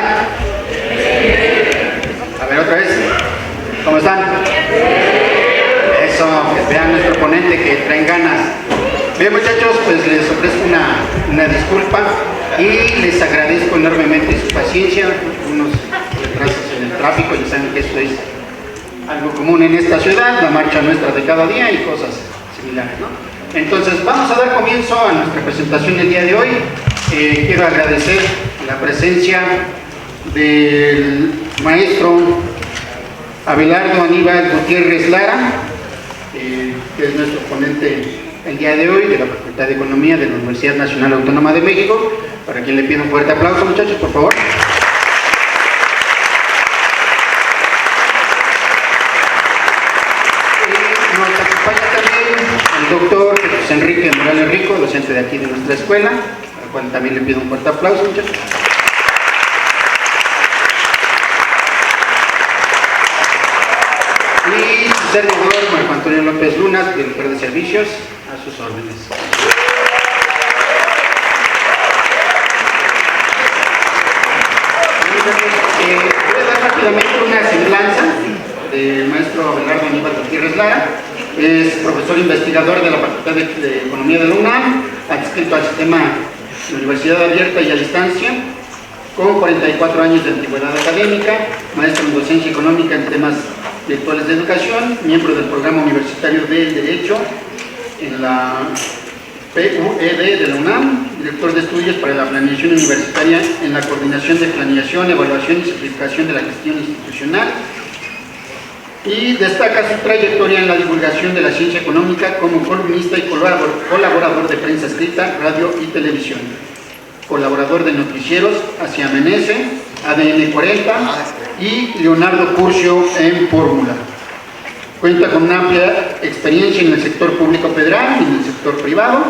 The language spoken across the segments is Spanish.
están? A ver, otra vez. ¿Cómo están? Eso, que vean nuestro ponente que traen ganas. Bien, muchachos, pues les ofrezco una disculpa y les agradezco enormemente su paciencia, unos retrasos en el tráfico. Ya saben que esto es algo común en esta ciudad, la marcha nuestra de cada día y cosas similares, ¿no? Entonces vamos a dar comienzo a nuestra presentación el día de hoy. Quiero agradecer la presencia del maestro Abelardo Aníbal Gutiérrez Lara, que es nuestro ponente el día de hoy, de la Facultad de Economía de la Universidad Nacional Autónoma de México, para quien le pido un fuerte aplauso, muchachos, por favor. Y nos acompaña también el doctor Jesús Enrique Morales Rico, docente de aquí de nuestra escuela, al cual también le pido un fuerte aplauso, muchachos. Y su servidor, Marco Antonio López Lunas, director de servicios, a sus órdenes. Voy a dar rápidamente una semblanza del maestro Abelardo Aníbal Gutiérrez Lara. Es profesor investigador de la Facultad de Economía de la UNAM, adscrito al sistema de Universidad Abierta y a distancia, con 44 años de antigüedad académica, maestro en docencia económica en temas virtuales de educación, miembro del programa universitario del Derecho en la PUED de la UNAM, director de estudios para la planeación universitaria en la coordinación de planeación, evaluación y simplificación de la gestión institucional, y destaca su trayectoria en la divulgación de la ciencia económica como columnista y colaborador de prensa escrita, radio y televisión, colaborador de noticieros Hacia Amanece, ADN 40 y Leonardo Curcio en Fórmula. Cuenta con una amplia experiencia en el sector público federal y en el sector privado.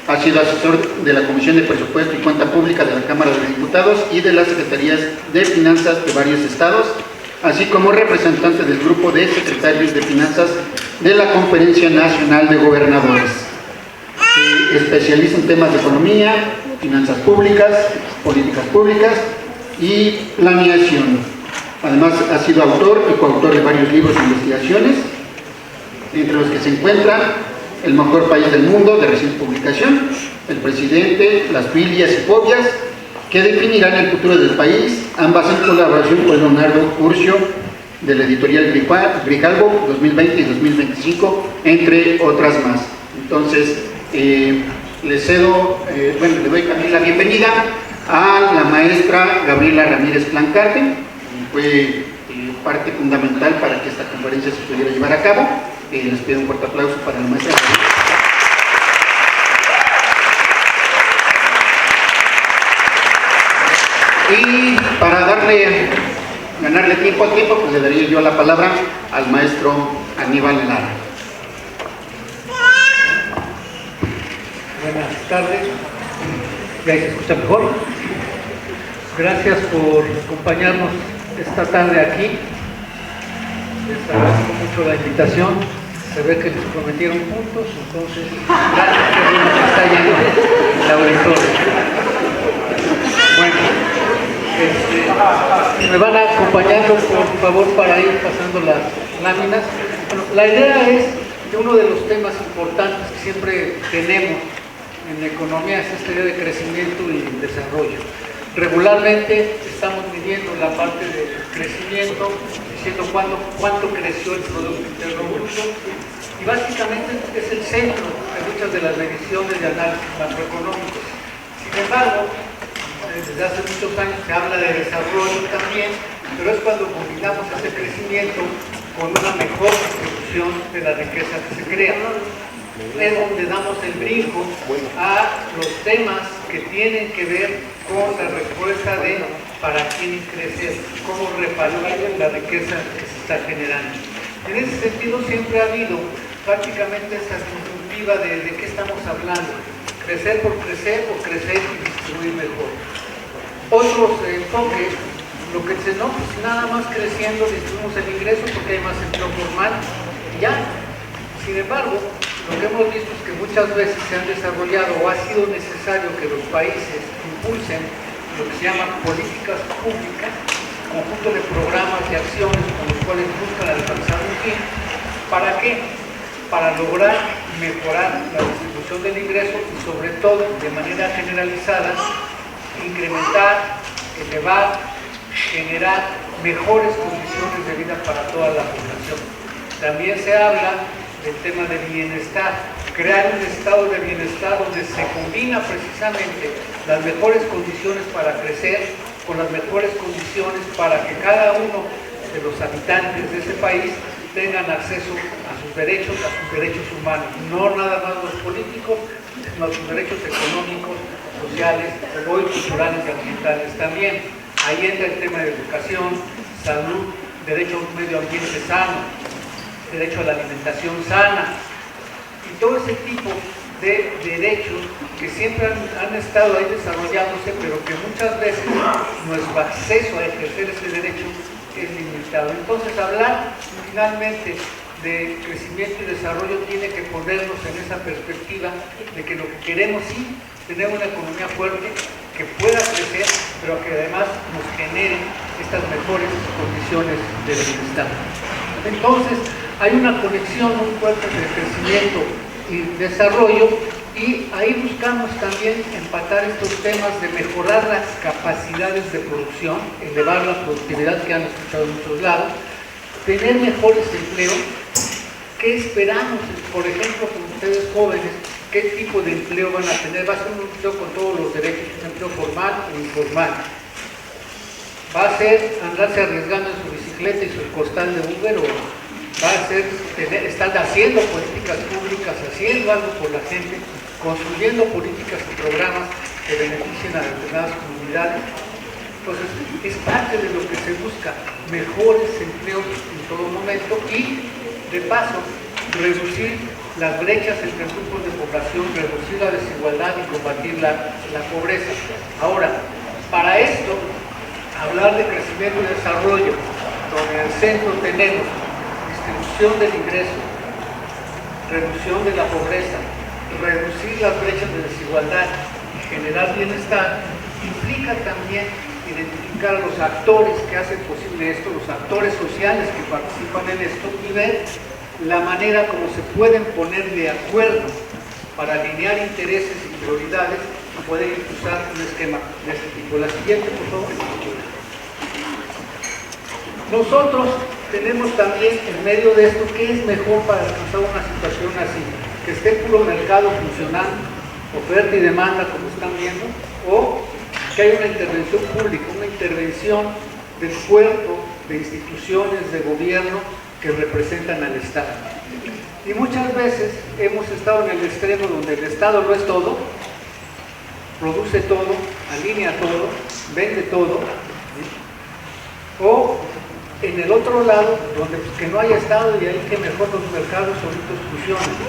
Ha sido asesor de la Comisión de Presupuesto y Cuenta Pública de la Cámara de Diputados y de las Secretarías de Finanzas de varios estados, así como representante del Grupo de Secretarios de Finanzas de la Conferencia Nacional de Gobernadores. Se especializa en temas de economía, finanzas públicas, políticas públicas y planeación. Además, ha sido autor y coautor de varios libros e investigaciones, entre los que se encuentran El mejor país del mundo, de reciente publicación, El presidente, Las filias y fobias, que definirán el futuro del país, ambas en colaboración con Leonardo Curcio, de la editorial Grijalbo, 2020 y 2025, entre otras más. Entonces, le doy también la bienvenida a la maestra Gabriela Ramírez Plancarte. Fue parte fundamental para que esta conferencia se pudiera llevar a cabo. Les pido un fuerte aplauso para la maestra. Y para ganarle tiempo al tiempo, pues le daría yo la palabra al maestro Aníbal Lara. Buenas tardes, ¿ya se escucha mejor? Gracias por acompañarnos esta tarde aquí. Les agradezco mucho la invitación. Se ve que les prometieron puntos, entonces gracias, que bien nos está yendo el auditorio. Bueno, me van acompañando por favor para ir pasando las láminas. Bueno, la idea es que uno de los temas importantes que siempre tenemos en la economía es esta idea de crecimiento y desarrollo. Regularmente estamos midiendo la parte del crecimiento, diciendo cuánto creció el Producto Interno Bruto, y básicamente es el centro de muchas de las mediciones de análisis macroeconómicos. Sin embargo, desde hace muchos años se habla de desarrollo también, pero es cuando combinamos ese crecimiento con una mejor distribución de la riqueza que se crea. Es donde damos el brinco a los temas que tienen que ver con la respuesta de para quién crecer, cómo repartir la riqueza que se está generando. En ese sentido siempre ha habido prácticamente esa disyuntiva de qué estamos hablando, crecer por crecer o crecer y distribuir mejor. Otros enfoques, lo que dicen, no, pues nada más creciendo distribuimos el ingreso porque hay más empleo formal y ya. Sin embargo, lo que hemos visto es que muchas veces se han desarrollado o ha sido necesario que los países impulsen lo que se llaman políticas públicas, conjunto de programas y acciones con los cuales buscan alcanzar un fin. ¿Para qué? Para lograr mejorar la distribución del ingreso y sobre todo, de manera generalizada, incrementar, elevar, generar mejores condiciones de vida para toda la población. También se habla del tema de bienestar, crear un estado de bienestar donde se combina precisamente las mejores condiciones para crecer con las mejores condiciones para que cada uno de los habitantes de ese país tengan acceso a sus derechos humanos, no nada más los políticos, sino a sus derechos económicos, sociales, culturales y ambientales también. Ahí entra el tema de educación, salud, derecho a un medio ambiente sano, derecho a la alimentación sana, y todo ese tipo de derechos que siempre han estado ahí desarrollándose, pero que muchas veces nuestro acceso a ejercer ese derecho es limitado. Entonces, hablar finalmente de crecimiento y desarrollo tiene que ponernos en esa perspectiva de que lo que queremos sí, tener una economía fuerte que pueda crecer, pero que además nos genere estas mejores condiciones de bienestar. Entonces, hay una conexión muy fuerte entre crecimiento y desarrollo, y ahí buscamos también empatar estos temas de mejorar las capacidades de producción, elevar la productividad, que han escuchado en muchos lados, tener mejores empleos. ¿Qué esperamos, por ejemplo, con ustedes jóvenes? ¿Qué tipo de empleo van a tener? ¿Va a ser un empleo con todos los derechos, un empleo formal o informal? ¿Va a ser andarse arriesgando en su bicicleta y su costal de Uber, o va a ser estar haciendo políticas públicas, haciendo algo por la gente, construyendo políticas y programas que beneficien a determinadas comunidades? Entonces, es parte de lo que se busca, mejores empleos en todo momento y, de paso, reducir las brechas entre grupos de población, reducir la desigualdad y combatir la pobreza. Ahora, para esto, hablar de crecimiento y desarrollo, donde en el centro tenemos distribución del ingreso, reducción de la pobreza, reducir las brechas de desigualdad y generar bienestar, implica también identificar a los actores que hacen posible esto, los actores sociales que participan en esto, y ver la manera como se pueden poner de acuerdo para alinear intereses y prioridades y poder impulsar un esquema de este tipo. La siguiente, por favor. Nosotros tenemos también, en medio de esto, ¿qué es mejor para alcanzar una situación así? Que esté puro mercado funcionando, oferta y demanda, como están viendo, o que haya una intervención pública, una intervención del cuerpo de instituciones de gobierno que representan al Estado. Y muchas veces hemos estado en el extremo donde el Estado lo es todo, produce todo, alinea todo, vende todo, o en el otro lado, donde pues, que no haya Estado, y ahí que mejor los mercados solitos funcionen.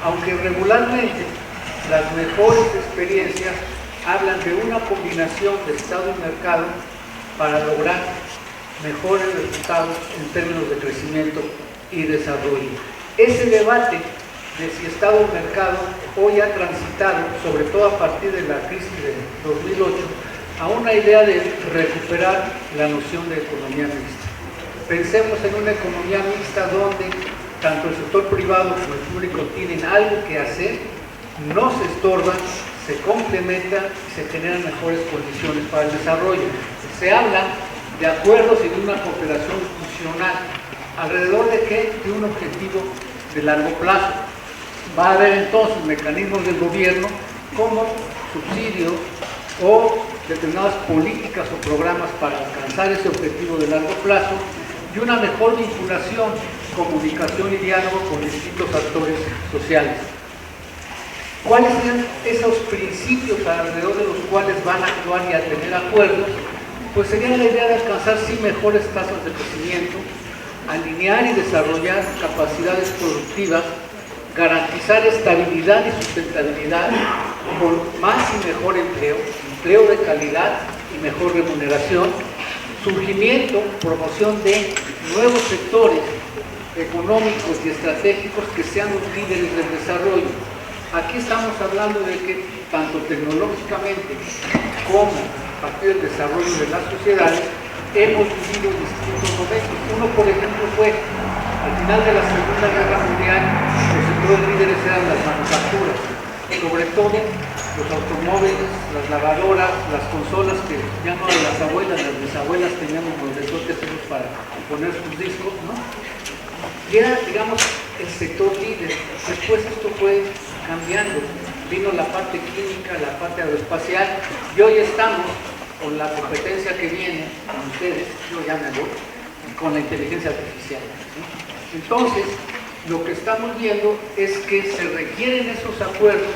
Aunque regularmente las mejores experiencias hablan de una combinación de Estado y mercado para lograr mejores resultados en términos de crecimiento y desarrollo. Ese debate de si Estado o mercado hoy ha transitado, sobre todo a partir de la crisis de 2008, a una idea de recuperar la noción de economía mixta. Pensemos en una economía mixta donde tanto el sector privado como el público tienen algo que hacer, no se estorban, se complementan y se generan mejores condiciones para el desarrollo. Se habla de acuerdos y de una cooperación funcional. ¿Alrededor de qué? De un objetivo de largo plazo. Va a haber entonces mecanismos del gobierno como subsidios o determinadas políticas o programas para alcanzar ese objetivo de largo plazo, y una mejor vinculación, comunicación y diálogo con distintos actores sociales. ¿Cuáles serían esos principios alrededor de los cuales van a actuar y a tener acuerdos? Pues sería la idea de alcanzar sí mejores tasas de crecimiento, alinear y desarrollar capacidades productivas, garantizar estabilidad y sustentabilidad con más y mejor empleo, empleo de calidad y mejor remuneración, surgimiento, promoción de nuevos sectores económicos y estratégicos que sean los líderes del desarrollo. Aquí estamos hablando de que tanto tecnológicamente como a partir del desarrollo de las sociedades hemos vivido distintos momentos. Uno, por ejemplo, fue al final de la Segunda Guerra Mundial, los sectores líderes eran las manufacturas, sobre todo los automóviles, las lavadoras, las consolas que ya no las abuelas, las bisabuelas teníamos los resortes para poner sus discos, ¿no? Y era, digamos, el sector líder. Después esto fue cambiando, vino la parte química, la parte aeroespacial, y hoy estamos con la competencia que viene con ustedes, yo ya me voy, con la inteligencia artificial, ¿sí? Entonces, lo que estamos viendo es que se requieren esos acuerdos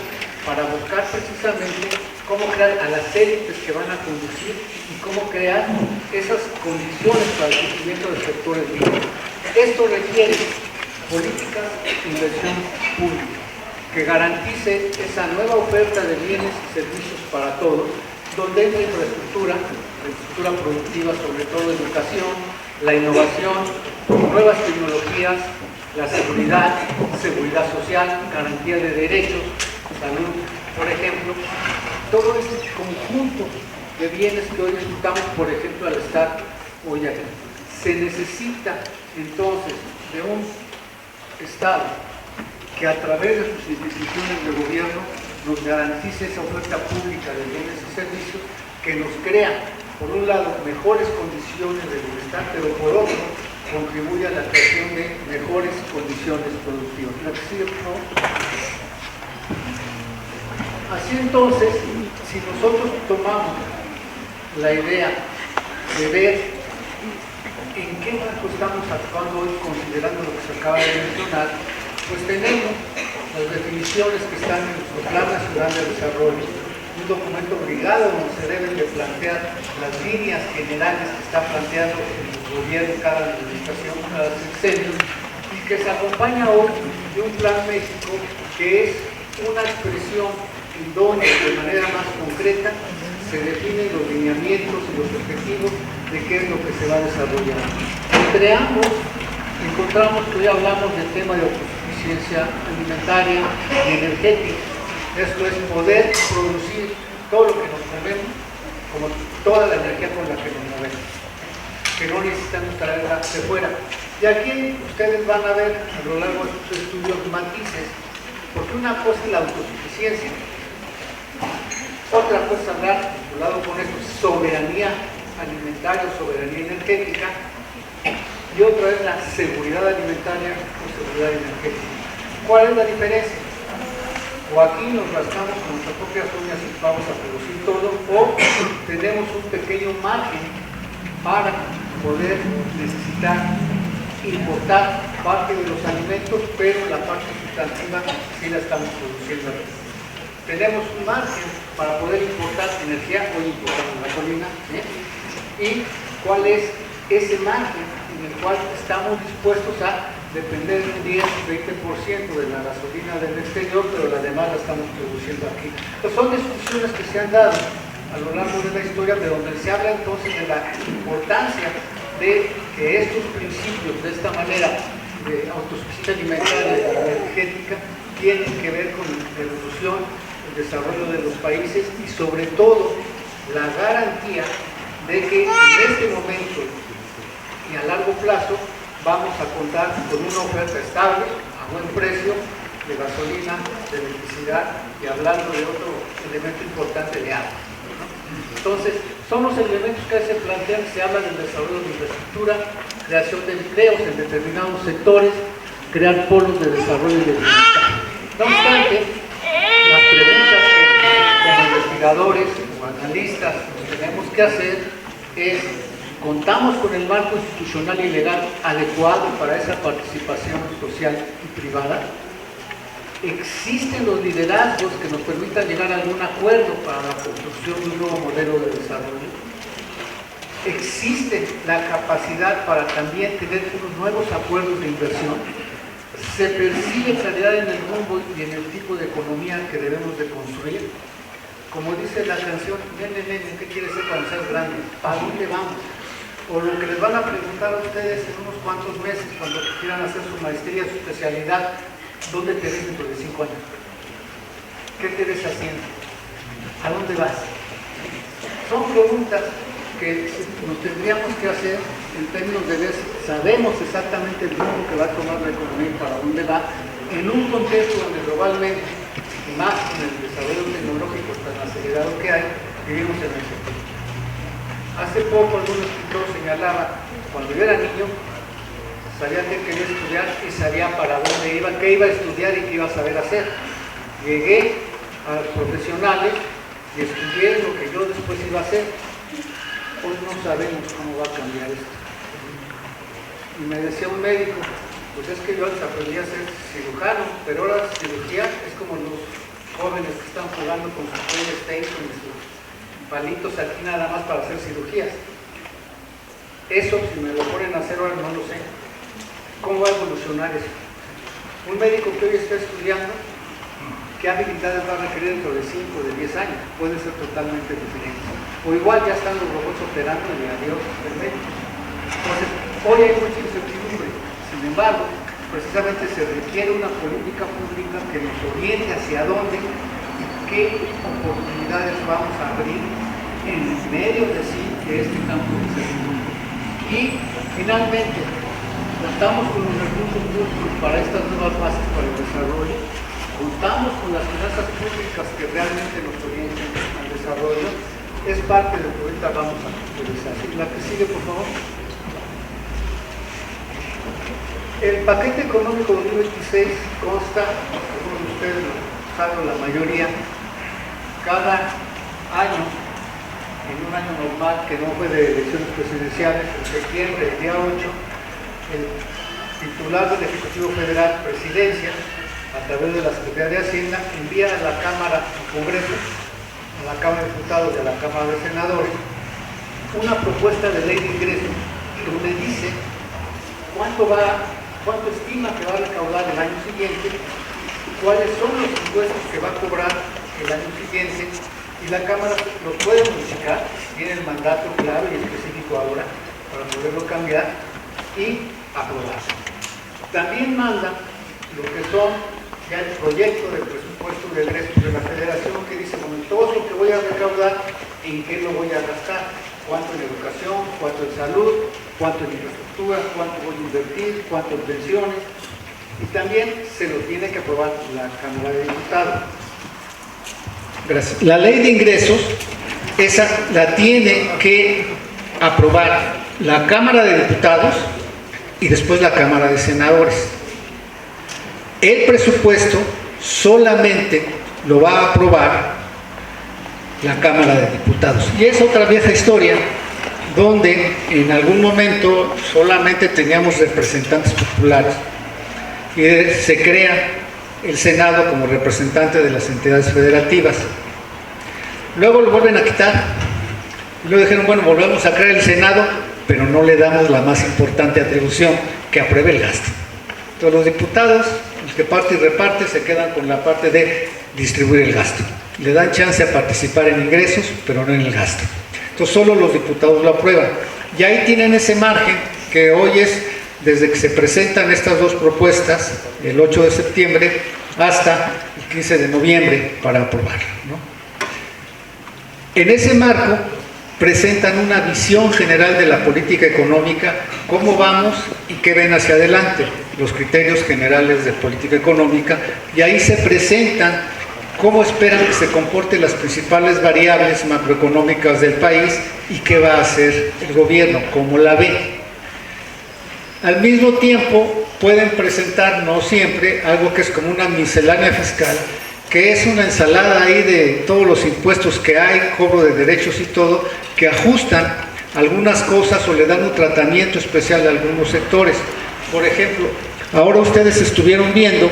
para buscar precisamente cómo crear a las élites que van a conducir y cómo crear esas condiciones para el crecimiento del sector líder. Esto requiere políticas de inversión pública que garantice esa nueva oferta de bienes y servicios para todos, donde es la infraestructura productiva, sobre todo educación, la innovación, nuevas tecnologías, la seguridad social, garantía de derechos, salud, por ejemplo, todo este conjunto de bienes que hoy disfrutamos, por ejemplo, al estar hoy aquí. Se necesita entonces de un Estado que a través de sus instituciones de gobierno nos garantice esa oferta pública de bienes y servicios que nos crea, por un lado, mejores condiciones de bienestar, pero por otro, contribuye a la creación de mejores condiciones productivas. Así entonces, si nosotros tomamos la idea de ver en qué marco estamos actuando hoy, considerando lo que se acaba de mencionar, pues tenemos las definiciones que están en nuestro Plan Nacional de Desarrollo, un documento obligado donde se deben de plantear las líneas generales que está planteando el gobierno, cada administración, cada sexenio, y que se acompaña hoy de un Plan México que es una expresión en donde de manera más concreta se definen los lineamientos y los objetivos de qué es lo que se va a desarrollar. Entre ambos encontramos que hoy hablamos del tema de autosuficiencia alimentaria y energética. Esto es poder producir todo lo que nos comemos, como toda la energía con la que nos movemos, que no necesitamos traerla de fuera. Y aquí ustedes van a ver a lo largo de sus estudios matices, porque una cosa es la autosuficiencia, otra cosa es hablar, vinculado con esto, soberanía alimentaria o soberanía energética, y otra es la seguridad alimentaria o seguridad energética. ¿Cuál es la diferencia? O aquí nos rascamos con nuestras propias uñas y vamos a producir todo, o tenemos un pequeño margen para poder necesitar importar parte de los alimentos, pero la parte sustantiva sí la estamos produciendo aquí. Tenemos un margen para poder importar energía, hoy importamos gasolina, y cuál es ese margen en el cual estamos dispuestos a depender de un 10-20% de la gasolina del exterior, pero la demás la estamos produciendo aquí. Pues son discusiones que se han dado a lo largo de la historia, de donde se habla entonces de la importancia de que estos principios, de esta manera de autosuficiencia alimentaria y energética, tienen que ver con la evolución, el desarrollo de los países y sobre todo la garantía de que en este momento y a largo plazo vamos a contar con una oferta estable, a buen precio, de gasolina, de electricidad y hablando de otro elemento importante, de agua. Entonces, son los elementos que se plantean, se habla del desarrollo de infraestructura, creación de empleos en determinados sectores, crear polos de desarrollo y de bienestar. No obstante, las preguntas que como investigadores o analistas tenemos que hacer es: ¿contamos con el marco institucional y legal adecuado para esa participación social y privada? ¿Existen los liderazgos que nos permitan llegar a algún acuerdo para la construcción de un nuevo modelo de desarrollo? ¿Existe la capacidad para también tener unos nuevos acuerdos de inversión? ¿Se percibe claridad en el rumbo y en el tipo de economía que debemos de construir? Como dice la canción, nene, ¿qué quieres ser cuando seas grande? ¿A dónde vamos? O lo que les van a preguntar a ustedes en unos cuantos meses, cuando quieran hacer su maestría, su especialidad, ¿dónde te ves dentro de 5 años? ¿Qué te ves haciendo? ¿A dónde vas? Son preguntas que nos tendríamos que hacer en términos de ver si sabemos exactamente el rumbo que va a tomar la economía y para dónde va, en un contexto donde globalmente, y más con el desarrollo tecnológico tan acelerado que hay, vivimos en el futuro. Hace poco algún escritor señalaba, cuando yo era niño, sabía que quería estudiar y sabía para dónde iba, qué iba a estudiar y qué iba a saber hacer. Llegué a los profesionales y estudié lo que yo después iba a hacer. Hoy no sabemos cómo va a cambiar esto. Y me decía un médico, pues es que yo antes aprendí a ser cirujano, pero ahora cirugía es como los jóvenes que están jugando con sus PlayStation y sus palitos aquí nada más para hacer cirugías. Eso, si me lo ponen a hacer ahora, no lo sé. ¿Cómo va a evolucionar eso? Un médico que hoy está estudiando, ¿qué habilidades va a requerir dentro de 5 o de 10 años? Puede ser totalmente diferente. O igual ya están los robots operando y adiós el médico. Entonces, hoy hay mucha incertidumbre. Sin embargo, precisamente se requiere una política pública que nos oriente hacia dónde y qué oportunidades vamos a abrir en medio de sí de este campo de incertidumbre. Y finalmente, contamos con los recursos públicos para estas nuevas bases para el desarrollo, contamos con las finanzas públicas que realmente nos orienten al desarrollo, es parte de lo que ahorita vamos a utilizar. La que sigue, por favor. El paquete económico 2026 consta, algunos de ustedes lo saben, la mayoría, cada año, en un año normal que no fue de elecciones presidenciales, en septiembre, el día 8, el titular del Ejecutivo Federal, Presidencia, a través de la Secretaría de Hacienda, envía a la Cámara, al Congreso, a la Cámara de Diputados y a la Cámara de Senadores, una propuesta de ley de ingresos donde dice cuánto estima que va a recaudar el año siguiente, cuáles son los impuestos que va a cobrar el año siguiente, y la Cámara los puede modificar, tiene el mandato claro y específico ahora para poderlo cambiar y aprobar. También manda lo que son ya el proyecto del presupuesto de egresos de la Federación, que dice, bueno, todo lo que voy a recaudar, ¿en qué lo voy a gastar? ¿Cuánto en educación? ¿Cuánto en salud? ¿Cuánto en infraestructura? ¿Cuánto voy a invertir? ¿Cuánto en pensiones? Y también se lo tiene que aprobar la Cámara de Diputados. Gracias. La ley de ingresos, esa la tiene que aprobar la Cámara de Diputados y después la Cámara de Senadores. El presupuesto solamente lo va a aprobar la Cámara de Diputados. Y es otra vieja historia donde en algún momento solamente teníamos representantes populares y se crea el Senado como representante de las entidades federativas. Luego lo vuelven a quitar y luego dijeron, bueno, volvemos a crear el Senado, pero no le damos la más importante atribución, que apruebe el gasto. Entonces los diputados, los que parte y reparte, se quedan con la parte de distribuir el gasto. Le dan chance a participar en ingresos, pero no en el gasto. Entonces solo los diputados lo aprueban. Y ahí tienen ese margen que hoy es desde que se presentan estas dos propuestas, el 8 de septiembre hasta el 15 de noviembre para aprobarlo, ¿no? En ese marco presentan una visión general de la política económica, cómo vamos y qué ven hacia adelante, los criterios generales de política económica, y ahí se presentan cómo esperan que se comporten las principales variables macroeconómicas del país y qué va a hacer el gobierno, cómo la ve. Al mismo tiempo pueden presentar, no siempre, algo que es como una miscelánea fiscal, que es una ensalada ahí de todos los impuestos que hay, cobro de derechos y todo, que ajustan algunas cosas o le dan un tratamiento especial a algunos sectores. Por ejemplo, ahora ustedes estuvieron viendo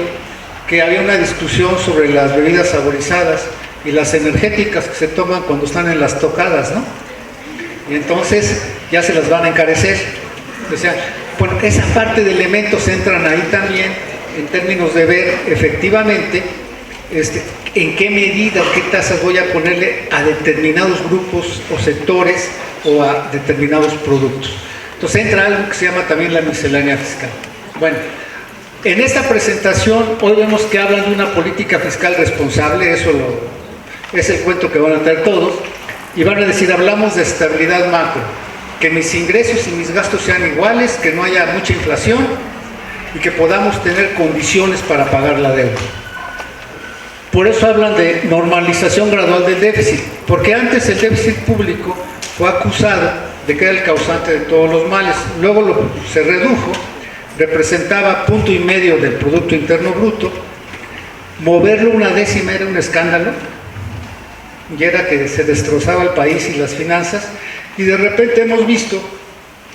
que había una discusión sobre las bebidas saborizadas y las energéticas que se toman cuando están en las tocadas, ¿no? Y entonces ya se las van a encarecer. O sea, bueno, esa parte de elementos entran ahí también en términos de ver efectivamente en qué medida, qué tasas voy a ponerle a determinados grupos o sectores o a determinados productos. Entonces entra algo que se llama también la miscelánea fiscal. Bueno, En esta presentación hoy vemos que hablan de una política fiscal responsable, es el cuento que van a traer todos, y van a decir, hablamos de estabilidad macro, que mis ingresos y mis gastos sean iguales, que no haya mucha inflación y que podamos tener condiciones para pagar la deuda. Por eso hablan de normalización gradual del déficit, porque antes el déficit público fue acusado de que era el causante de todos los males, luego se redujo, representaba 1,5% del Producto Interno Bruto, moverlo una décima era un escándalo, y era que se destrozaba el país y las finanzas, y de repente hemos visto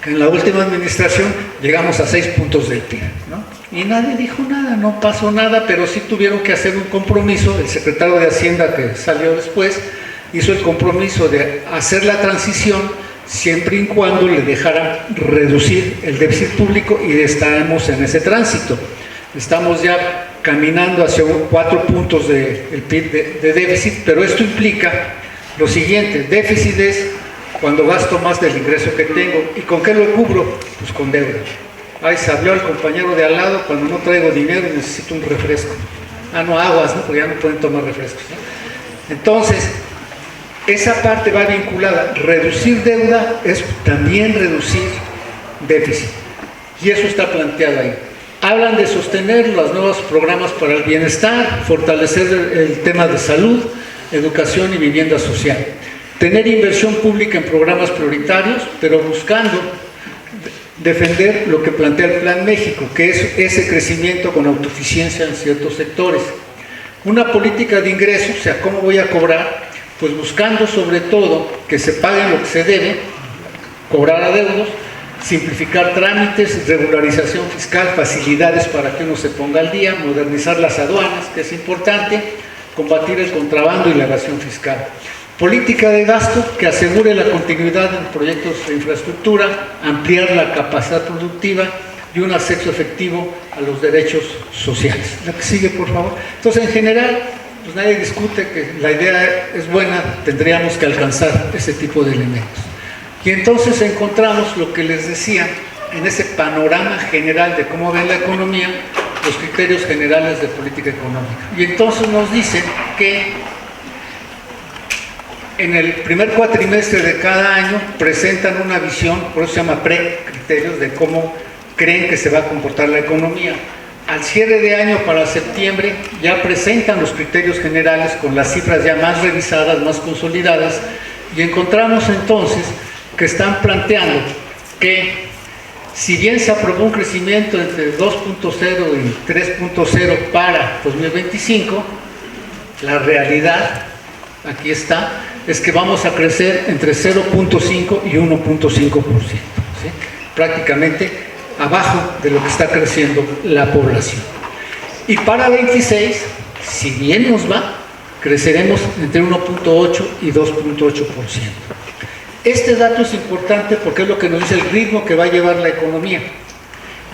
que en la última administración llegamos a 6 puntos del PIB, ¿no? Y nadie dijo nada, no pasó nada, pero sí tuvieron que hacer un compromiso. El secretario de Hacienda, que salió después, hizo el compromiso de hacer la transición siempre y cuando le dejaran reducir el déficit público, y estamos en ese tránsito. Estamos ya caminando hacia 4 puntos del PIB de déficit, pero esto implica lo siguiente: déficit es cuando gasto más del ingreso que tengo. ¿Y con qué lo cubro? Pues con deuda. Ay, se habló el compañero de al lado cuando no traigo dinero y necesito un refresco. Ah, no, aguas, ¿no? Porque ya no pueden tomar refrescos, ¿no? Entonces, esa parte va vinculada. Reducir deuda es también reducir déficit. Y eso está planteado ahí. Hablan de sostener los nuevos programas para el bienestar, fortalecer el tema de salud, educación y vivienda social. Tener inversión pública en programas prioritarios, pero buscando defender lo que plantea el Plan México, que es ese crecimiento con autosuficiencia en ciertos sectores. Una política de ingresos, o sea, ¿cómo voy a cobrar? Pues buscando sobre todo que se pague lo que se debe, cobrar adeudos, simplificar trámites, regularización fiscal, facilidades para que uno se ponga al día, modernizar las aduanas, que es importante, combatir el contrabando y la evasión fiscal. Política de gasto que asegure la continuidad en proyectos de infraestructura, ampliar la capacidad productiva y un acceso efectivo a los derechos sociales. La que sigue, por favor. Entonces, en general, pues nadie discute que la idea es buena, tendríamos que alcanzar ese tipo de elementos. Y entonces encontramos lo que les decía, en ese panorama general de cómo ve la economía, los criterios generales de política económica. Y entonces nos dicen que en el primer cuatrimestre de cada año presentan una visión, por eso se llama precriterios, de cómo creen que se va a comportar la economía. Al cierre de año, para septiembre, ya presentan los criterios generales con las cifras ya más revisadas, más consolidadas, y encontramos entonces que están planteando que, si bien se aprobó un crecimiento entre 2.0 y 3.0 para 2025, la realidad, aquí está, es que vamos a crecer entre 0.5 y 1.5%, ¿sí? Prácticamente abajo de lo que está creciendo la población. Y para 26, si bien nos va, creceremos entre 1.8 y 2.8%. Este dato es importante porque es lo que nos dice el ritmo que va a llevar la economía.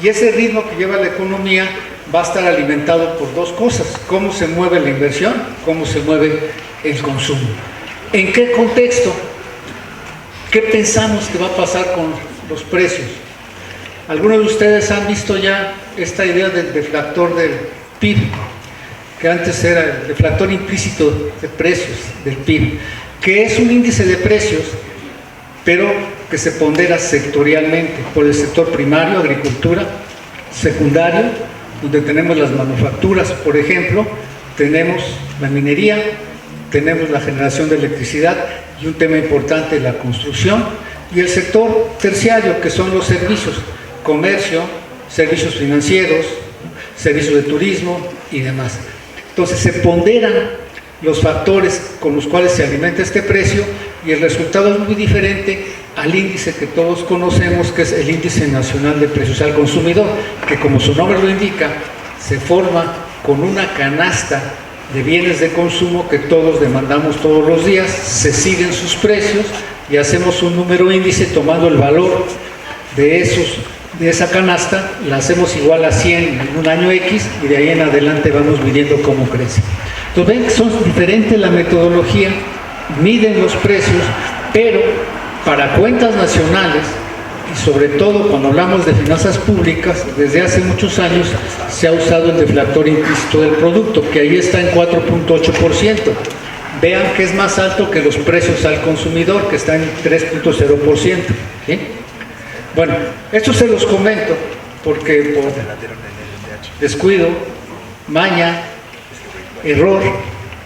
Y ese ritmo que lleva la economía va a estar alimentado por dos cosas: cómo se mueve la inversión, cómo se mueve el consumo. ¿En qué contexto? ¿Qué pensamos que va a pasar con los precios? Algunos de ustedes han visto ya esta idea del deflactor del PIB, que antes era el deflactor implícito de precios del PIB, que es un índice de precios, pero que se pondera sectorialmente por el sector primario, agricultura, secundario, donde tenemos las manufacturas, por ejemplo, tenemos la minería, tenemos la generación de electricidad y un tema importante, la construcción, y el sector terciario, que son los servicios, comercio, servicios financieros, servicios de turismo y demás. Entonces se ponderan los factores con los cuales se alimenta este precio, y el resultado es muy diferente al índice que todos conocemos, que es el Índice Nacional de Precios al Consumidor, que, como su nombre lo indica, se forma con una canasta de bienes de consumo que todos demandamos todos los días, se siguen sus precios y hacemos un número índice tomando el valor de esa canasta, la hacemos igual a 100 en un año X, y de ahí en adelante vamos midiendo cómo crece. Entonces ven que son diferentes la metodología, miden los precios, pero para cuentas nacionales y sobre todo cuando hablamos de finanzas públicas, desde hace muchos años se ha usado el deflactor implícito del producto, que ahí está en 4.8%. Vean que es más alto que los precios al consumidor, que está en 3.0%. ¿Sí? Bueno, esto se los comento porque por descuido, maña, error,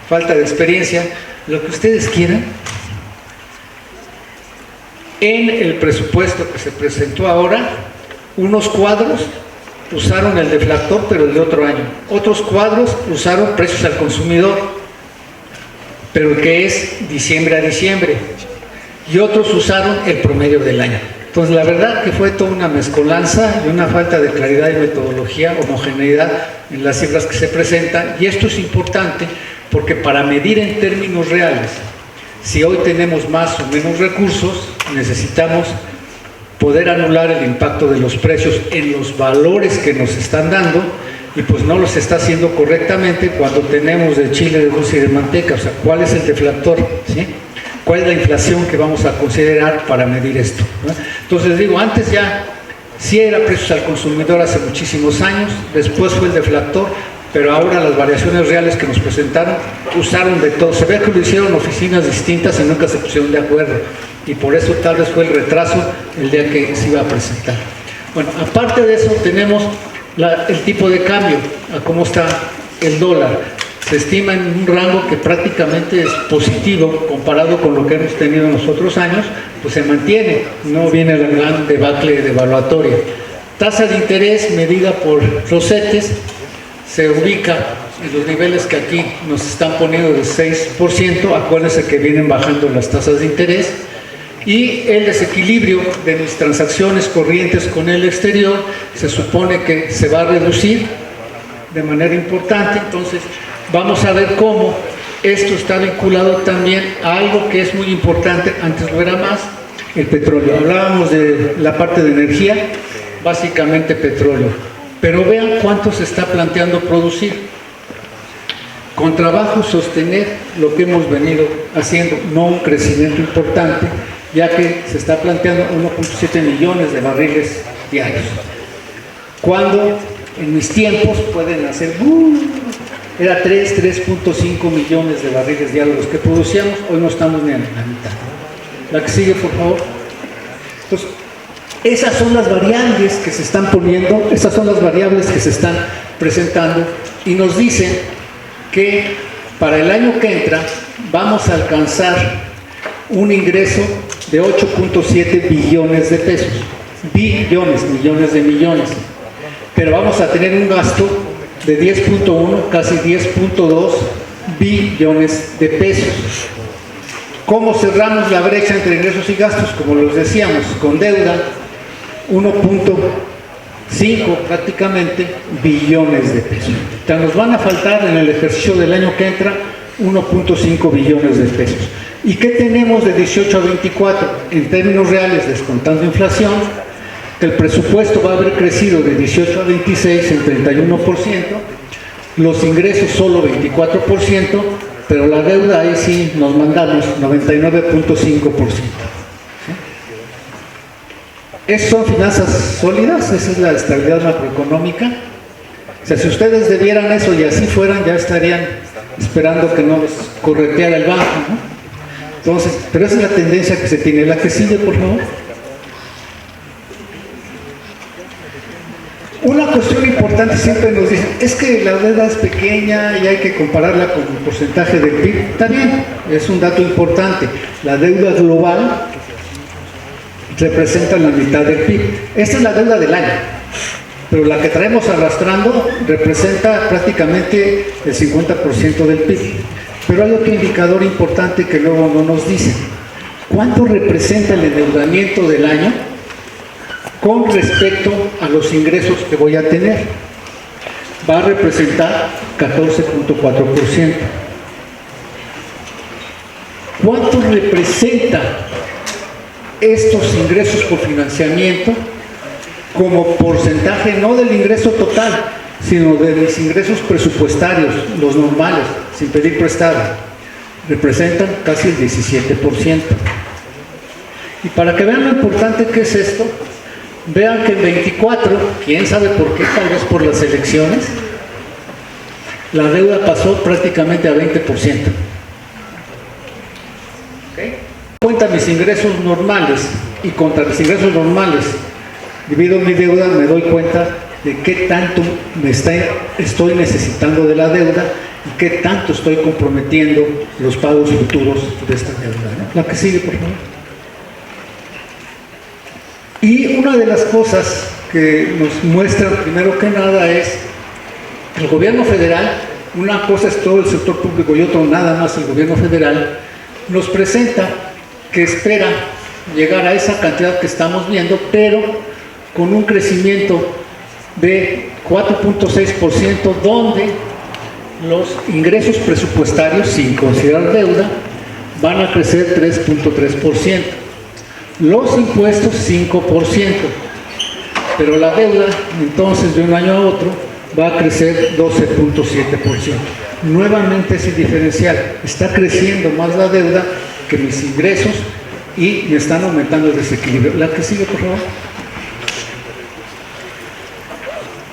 falta de experiencia, lo que ustedes quieran, en el presupuesto que se presentó ahora, unos cuadros usaron el deflactor, pero el de otro año. Otros cuadros usaron precios al consumidor, pero el que es diciembre a diciembre. Y otros usaron el promedio del año. Entonces, la verdad que fue toda una mezcolanza y una falta de claridad y metodología, homogeneidad en las cifras que se presentan. Y esto es importante porque para medir en términos reales, si hoy tenemos más o menos recursos, necesitamos poder anular el impacto de los precios en los valores que nos están dando, y pues no los está haciendo correctamente cuando tenemos de chile, de dulce y de manteca. O sea, ¿cuál es el deflactor? ¿Sí? ¿Cuál es la inflación que vamos a considerar para medir esto? ¿No? Entonces digo, antes ya sí era precios al consumidor hace muchísimos años, después fue el deflactor, pero ahora las variaciones reales que nos presentaron usaron de todo. Se ve que lo hicieron oficinas distintas y nunca se pusieron de acuerdo, y por eso tal vez fue el retraso el día que se iba a presentar. Bueno, aparte de eso tenemos el tipo de cambio, a cómo está el dólar. Se estima en un rango que prácticamente es positivo comparado con lo que hemos tenido en los otros años, pues se mantiene, no viene el gran debacle devaluatoria. Tasa de interés medida por rosetes se ubica en los niveles que aquí nos están poniendo de 6%, acuérdense que vienen bajando las tasas de interés, y el desequilibrio de mis transacciones corrientes con el exterior se supone que se va a reducir de manera importante. Entonces vamos a ver cómo esto está vinculado también a algo que es muy importante, antes lo era más, el petróleo. Hablábamos de la parte de energía, básicamente petróleo, pero vean cuánto se está planteando producir. Con trabajo sostener lo que hemos venido haciendo, no un crecimiento importante, ya que se está planteando 1.7 millones de barriles diarios. Cuando en mis tiempos pueden hacer, era 3.5 millones de barriles diarios los que producíamos, hoy no estamos ni a la mitad. La que sigue, por favor. Entonces, esas son las variables que se están poniendo, esas son las variables que se están presentando, y nos dicen que para el año que entra vamos a alcanzar un ingreso de 8.7 billones de pesos. Billones, millones de millones. Pero vamos a tener un gasto de 10.1, casi 10.2 billones de pesos. ¿Cómo cerramos la brecha entre ingresos y gastos? Como los decíamos, con deuda 1.5 prácticamente billones de pesos. O sea, nos van a faltar en el ejercicio del año que entra 1.5 billones de pesos. ¿Y qué tenemos de 18 a 24? En términos reales, descontando inflación, que el presupuesto va a haber crecido de 18 a 26 en 31%, los ingresos solo 24%, pero la deuda ahí sí nos mandamos 99.5%. ¿Esas son finanzas sólidas? ¿Esa es la estabilidad macroeconómica? O sea, si ustedes debieran eso y así fueran, ya estarían esperando que no les correteara el banco, ¿no? Entonces, pero esa es la tendencia que se tiene. La que sigue, por favor. Una cuestión importante, siempre nos dicen, es que la deuda es pequeña y hay que compararla con el porcentaje del PIB. Está bien, es un dato importante. La deuda global representa la mitad del PIB. Esta es la deuda del año, pero la que traemos arrastrando representa prácticamente el 50% del PIB. Pero hay otro indicador importante que luego no nos dicen. ¿Cuánto representa el endeudamiento del año con respecto a los ingresos que voy a tener? Va a representar 14.4%. ¿Cuánto representa estos ingresos por financiamiento como porcentaje no del ingreso total, sino de mis ingresos presupuestarios, los normales, sin pedir prestado? Representan casi el 17%. Y para que vean lo importante que es esto, vean que en 24, quién sabe por qué, tal vez por las elecciones, la deuda pasó prácticamente a 20%. ¿Okay? Cuenta mis ingresos normales y contra mis ingresos normales divido mi deuda, me doy cuenta de qué tanto estoy necesitando de la deuda y qué tanto estoy comprometiendo los pagos futuros de esta deuda, ¿no? La que sigue, por favor. Y una de las cosas que nos muestra primero que nada es el gobierno federal. Una cosa es todo el sector público y otro nada más el gobierno federal. Nos presenta que espera llegar a esa cantidad que estamos viendo, pero con un crecimiento de 4.6%, donde los ingresos presupuestarios, sin considerar deuda, van a crecer 3.3%. Los impuestos 5%, pero la deuda entonces de un año a otro va a crecer 12.7%. Nuevamente ese diferencial, está creciendo más la deuda que mis ingresos y me están aumentando el desequilibrio. La que sigue, por favor.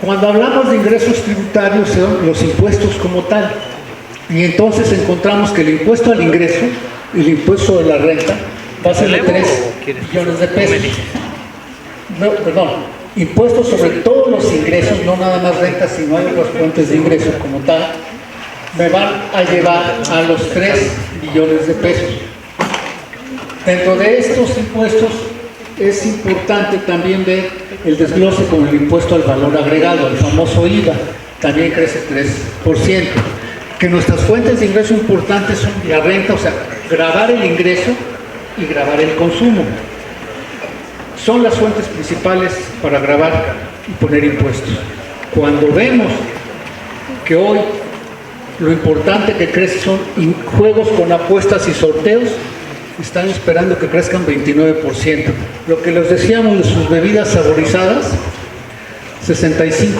Cuando hablamos de ingresos tributarios son los impuestos como tal, y entonces encontramos que el impuesto al ingreso y el impuesto de la renta va a ser de 3 billones de pesos. No, perdón, impuestos sobre todos los ingresos, no nada más rentas, sino hay otras fuentes de ingresos como tal, me van a llevar a los 3 billones de pesos. Dentro de estos impuestos es importante también ver el desglose con el impuesto al valor agregado, el famoso IVA, también crece 3%. Que nuestras fuentes de ingreso importantes son la renta, o sea, gravar el ingreso y gravar el consumo. Son las fuentes principales para gravar y poner impuestos. Cuando vemos que hoy lo importante que crece son juegos con apuestas y sorteos, están esperando que crezcan 29%. Lo que les decíamos de sus bebidas saborizadas, 65.8%.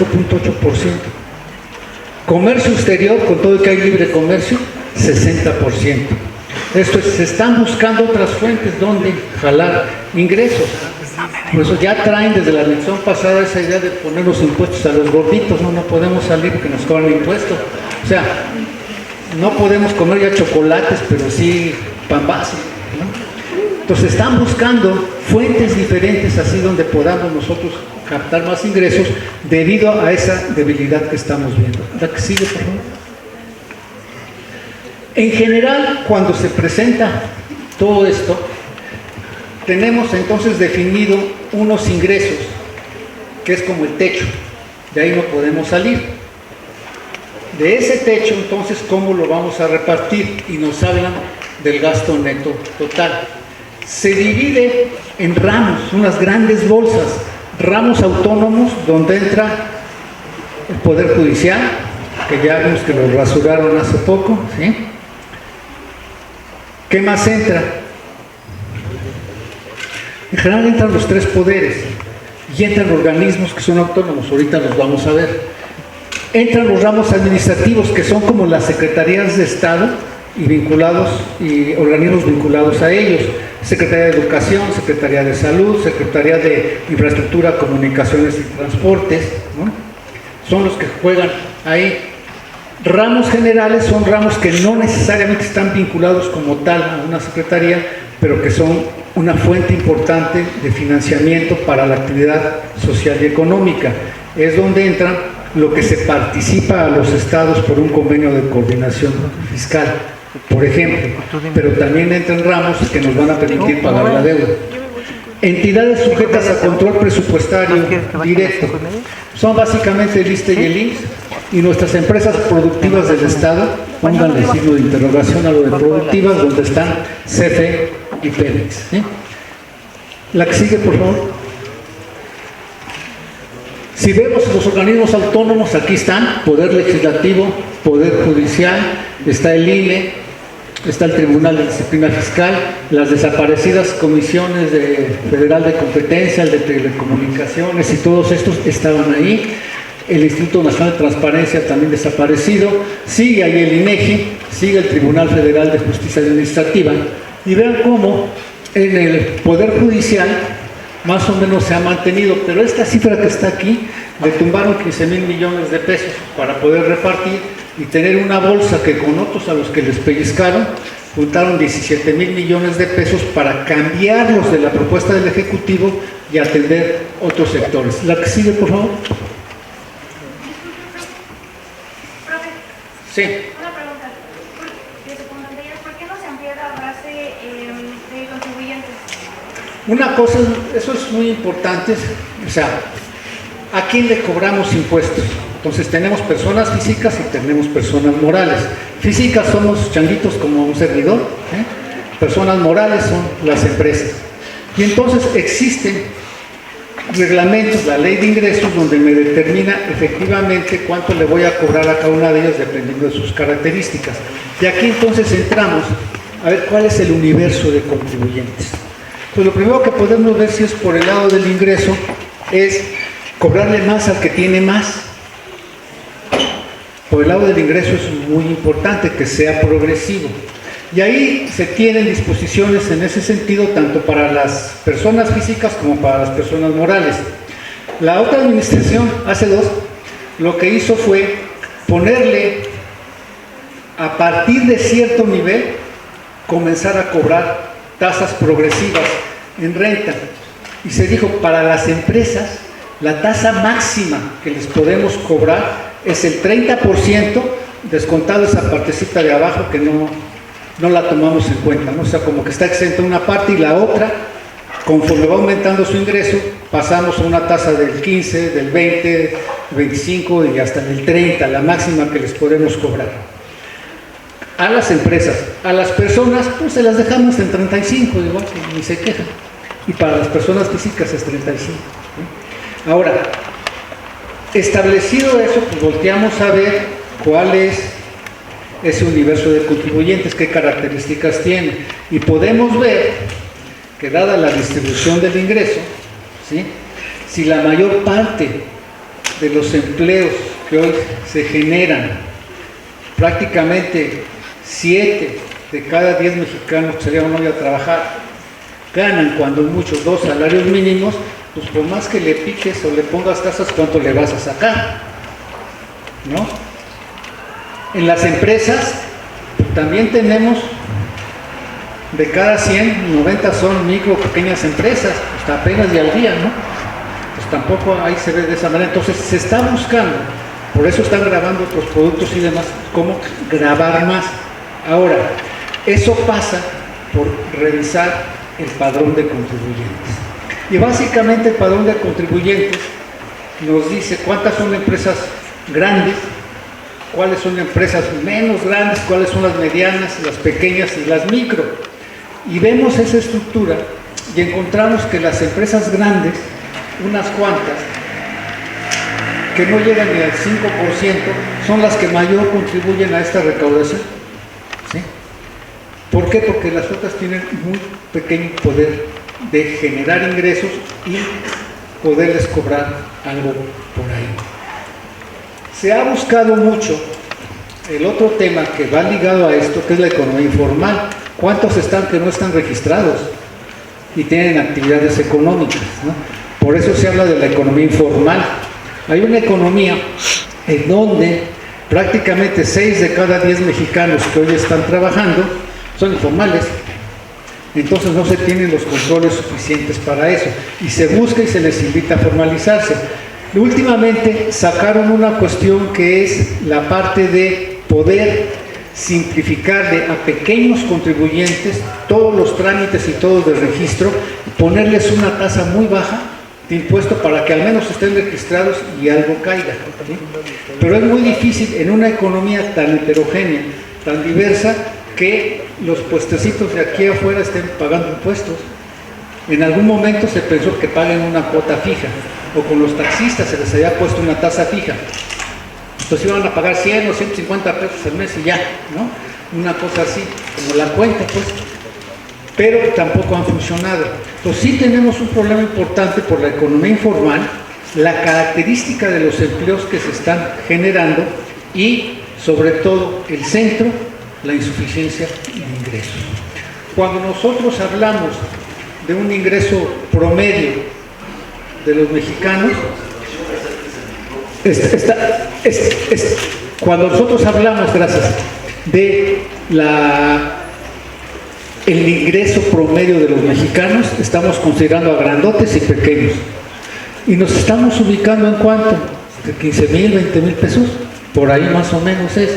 Comercio exterior, con todo el que hay libre comercio, 60%. Esto es, se están buscando otras fuentes donde jalar ingresos. Por eso ya traen desde la elección pasada esa idea de poner los impuestos a los gorditos. No podemos salir porque nos cobran impuestos. O sea, no podemos comer ya chocolates, pero sí pan básico, ¿no? Entonces están buscando fuentes diferentes así donde podamos nosotros captar más ingresos debido a esa debilidad que estamos viendo. La que sigue, por favor. En general, cuando se presenta todo esto, tenemos entonces definido unos ingresos que es como el techo, de ahí no podemos salir. De ese techo, entonces, ¿cómo lo vamos a repartir? Y nos hablan del gasto neto total. Se divide en ramos, unas grandes bolsas, ramos autónomos, donde entra el Poder Judicial, que ya vimos que lo rasuraron hace poco, ¿sí? ¿Qué más entra? En general entran los 3 poderes y entran organismos que son autónomos, ahorita los vamos a ver. Entran los ramos administrativos, que son como las secretarías de Estado y organismos vinculados a ellos. Secretaría de Educación, Secretaría de Salud, Secretaría de Infraestructura, Comunicaciones y Transportes, ¿no? Son los que juegan ahí. Ramos generales son ramos que no necesariamente están vinculados como tal a una secretaría, pero que son una fuente importante de financiamiento para la actividad social y económica. Es donde entran lo que se participa a los estados por un convenio de coordinación fiscal, por ejemplo, pero también entran ramos que nos van a permitir pagar la deuda. Entidades sujetas a control presupuestario directo son básicamente el ISSSTE y el IMSS, y nuestras empresas productivas del Estado, pónganle signo de interrogación a lo de productivas, donde están CFE y Pemex, ¿sí? La que sigue, por favor. Si vemos los organismos autónomos, aquí están: Poder Legislativo, Poder Judicial, está el INE, está el Tribunal de Disciplina Fiscal, las desaparecidas comisiones federal de competencia, el de telecomunicaciones, y todos estos estaban ahí. El Instituto Nacional de Transparencia también desaparecido, sigue ahí el INEGI, sigue el Tribunal Federal de Justicia Administrativa, y vean cómo en el Poder Judicial más o menos se ha mantenido, pero esta cifra que está aquí, le tumbaron 15,000 millones de pesos para poder repartir y tener una bolsa que con otros a los que les pellizcaron, juntaron 17,000 millones de pesos para cambiarlos de la propuesta del Ejecutivo y atender otros sectores. La que sigue, por favor. Sí. Una pregunta. ¿Por qué no se amplía la base de contribuyentes? Una cosa, eso es muy importante, o sea, ¿a quién le cobramos impuestos? Entonces tenemos personas físicas y tenemos personas morales. Físicas somos changuitos como un servidor, personas morales son las empresas. Y entonces existen reglamentos, la ley de ingresos, donde me determina efectivamente cuánto le voy a cobrar a cada una de ellas dependiendo de sus características. Y aquí entonces entramos a ver cuál es el universo de contribuyentes. Pues lo primero que podemos ver, si es por el lado del ingreso, es cobrarle más al que tiene más. Por el lado del ingreso es muy importante que sea progresivo. Y ahí se tienen disposiciones en ese sentido, tanto para las personas físicas como para las personas morales. La otra administración, hace dos, lo que hizo fue ponerle, a partir de cierto nivel, comenzar a cobrar tasas progresivas en renta. Y se dijo, para las empresas, la tasa máxima que les podemos cobrar es el 30%, descontado esa partecita de abajo que no la tomamos en cuenta, ¿no? O sea, como que está exenta una parte y la otra, conforme va aumentando su ingreso, pasamos a una tasa del 15, del 20, 25 y hasta del 30, la máxima que les podemos cobrar. A las empresas, a las personas, pues se las dejamos en 35, igual, ni se quejan. Y para las personas físicas es 35. Ahora, establecido eso, pues volteamos a ver cuál es ese universo de contribuyentes, qué características tiene. Y podemos ver que dada la distribución del ingreso, ¿sí?, si la mayor parte de los empleos que hoy se generan, prácticamente 7 de cada 10 mexicanos que salieron hoy a trabajar, ganan cuando mucho 2 salarios mínimos, pues por más que le piques o le pongas tasas, ¿cuánto le vas a sacar? ¿No? En las empresas también tenemos, de cada 100, 90 son micro, pequeñas empresas, pues apenas de al día, ¿no? Pues tampoco ahí se ve de esa manera. Entonces se está buscando, por eso están grabando otros productos y demás, cómo grabar más. Ahora, eso pasa por revisar el padrón de contribuyentes. Y básicamente el padrón de contribuyentes nos dice cuántas son empresas grandes, cuáles son empresas menos grandes, cuáles son las medianas, las pequeñas y las micro. Y vemos esa estructura y encontramos que las empresas grandes, unas cuantas, que no llegan ni al 5%, son las que mayor contribuyen a esta recaudación. ¿Sí? ¿Por qué? Porque las otras tienen muy pequeño poder de generar ingresos y poderles cobrar algo por ahí. Se ha buscado mucho el otro tema que va ligado a esto, que es la economía informal. ¿Cuántos están que no están registrados y tienen actividades económicas, ¿no? Por eso se habla de la economía informal. Hay una economía en donde prácticamente 6 de cada 10 mexicanos que hoy están trabajando son informales. Entonces no se tienen los controles suficientes para eso y se busca y se les invita a formalizarse. Últimamente sacaron una cuestión que es la parte de poder simplificarle a pequeños contribuyentes todos los trámites y todo de registro, ponerles una tasa muy baja de impuesto para que al menos estén registrados y algo caiga, ¿sí? Pero es muy difícil en una economía tan heterogénea, tan diversa, que los puestecitos de aquí afuera estén pagando impuestos. En algún momento se pensó que paguen una cuota fija, o con los taxistas se les había puesto una tasa fija. Entonces iban a pagar 100 o 150 pesos al mes y ya, ¿no? Una cosa así, como la cuenta, pues. Pero tampoco han funcionado. Entonces sí tenemos un problema importante por la economía informal, la característica de los empleos que se están generando y, sobre todo, el centro, la insuficiencia de ingresos. Cuando nosotros hablamos de un ingreso promedio de los mexicanos, cuando nosotros hablamos, gracias, de el ingreso promedio de los mexicanos, estamos considerando a grandotes y pequeños. Y nos estamos ubicando en cuánto, de 15,000, 20,000 pesos, por ahí más o menos es.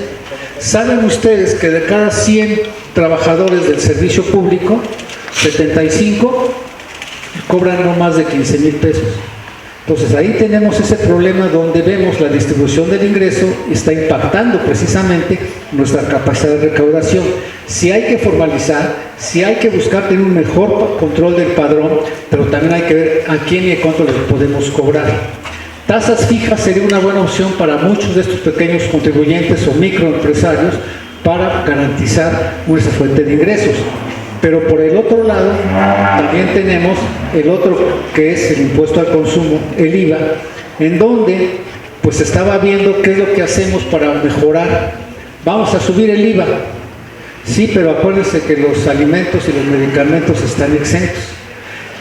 ¿Saben ustedes que de cada 100 trabajadores del servicio público, 75 cobran no más de 15,000 pesos? Entonces ahí tenemos ese problema donde vemos la distribución del ingreso está impactando precisamente nuestra capacidad de recaudación. Si hay que formalizar, si hay que buscar tener un mejor control del padrón, pero también hay que ver a quién y a cuánto le podemos cobrar. Tasas fijas sería una buena opción para muchos de estos pequeños contribuyentes o microempresarios para garantizar nuestra fuente de ingresos. Pero por el otro lado, también tenemos el otro que es el impuesto al consumo, el IVA, en donde pues estaba viendo qué es lo que hacemos para mejorar. Vamos a subir el IVA, sí, pero acuérdense que los alimentos y los medicamentos están exentos.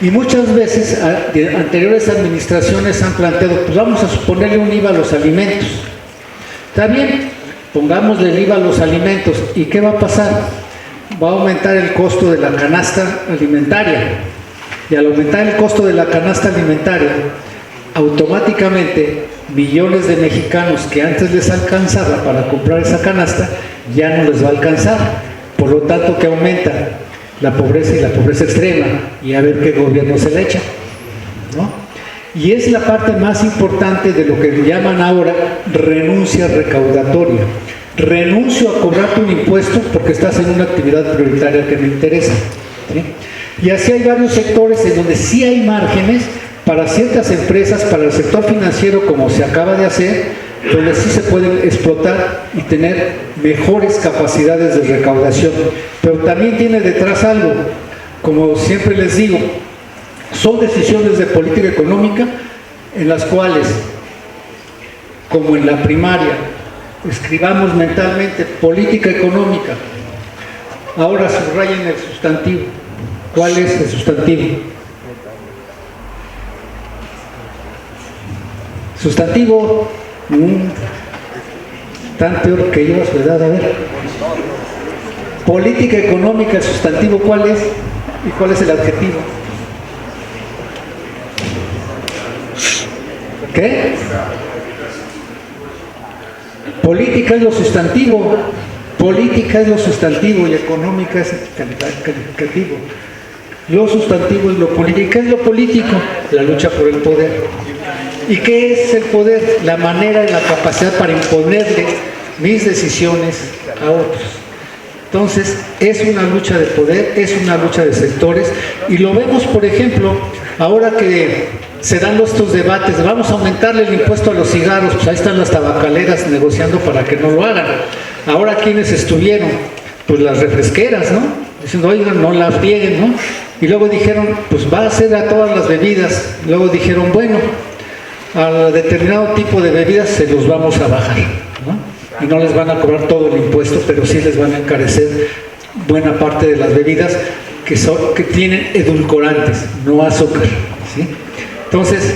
Y muchas veces anteriores administraciones han planteado, pues vamos a ponerle un IVA a los alimentos. Está bien, pongámosle el IVA a los alimentos. ¿Y qué va a pasar? Va a aumentar el costo de la canasta alimentaria. Y al aumentar el costo de la canasta alimentaria, automáticamente millones de mexicanos que antes les alcanzaba para comprar esa canasta, ya no les va a alcanzar. Por lo tanto, que aumenta la pobreza y la pobreza extrema, y a ver qué gobierno se le echa, ¿no? Y es la parte más importante de lo que llaman ahora renuncia recaudatoria. Renuncio a cobrarte un impuesto porque estás en una actividad prioritaria que me interesa, ¿sí? Y así hay varios sectores en donde sí hay márgenes para ciertas empresas, para el sector financiero, como se acaba de hacer, donde sí se pueden explotar y tener mejores capacidades de recaudación. Pero también tiene detrás algo, como siempre les digo, son decisiones de política económica en las cuales, como en la primaria, escribamos mentalmente política económica. Ahora subrayen el sustantivo. ¿Cuál es el sustantivo? Sustantivo, tan peor que yo a su edad, a ver. Política económica, el sustantivo, ¿cuál es? ¿Y cuál es el adjetivo? ¿Qué? Política es lo sustantivo, política es lo sustantivo y económica es el calificativo. Lo sustantivo es lo político. ¿Qué es lo político? La lucha por el poder. ¿Y qué es el poder? La manera y la capacidad para imponerle mis decisiones a otros. Entonces, es una lucha de poder, es una lucha de sectores, y lo vemos, por ejemplo, ahora que se dan estos debates, vamos a aumentarle el impuesto a los cigarros, pues ahí están las tabacaleras negociando para que no lo hagan. Ahora, ¿quiénes estuvieron? Pues las refresqueras, ¿no? Diciendo, oigan, no la frieguen, ¿no? Y luego dijeron, pues va a ser a todas las bebidas. Luego dijeron, bueno, a determinado tipo de bebidas se los vamos a bajar, ¿no? Y no les van a cobrar todo el impuesto, pero sí les van a encarecer buena parte de las bebidas que tienen edulcorantes, no azúcar, ¿sí? Entonces,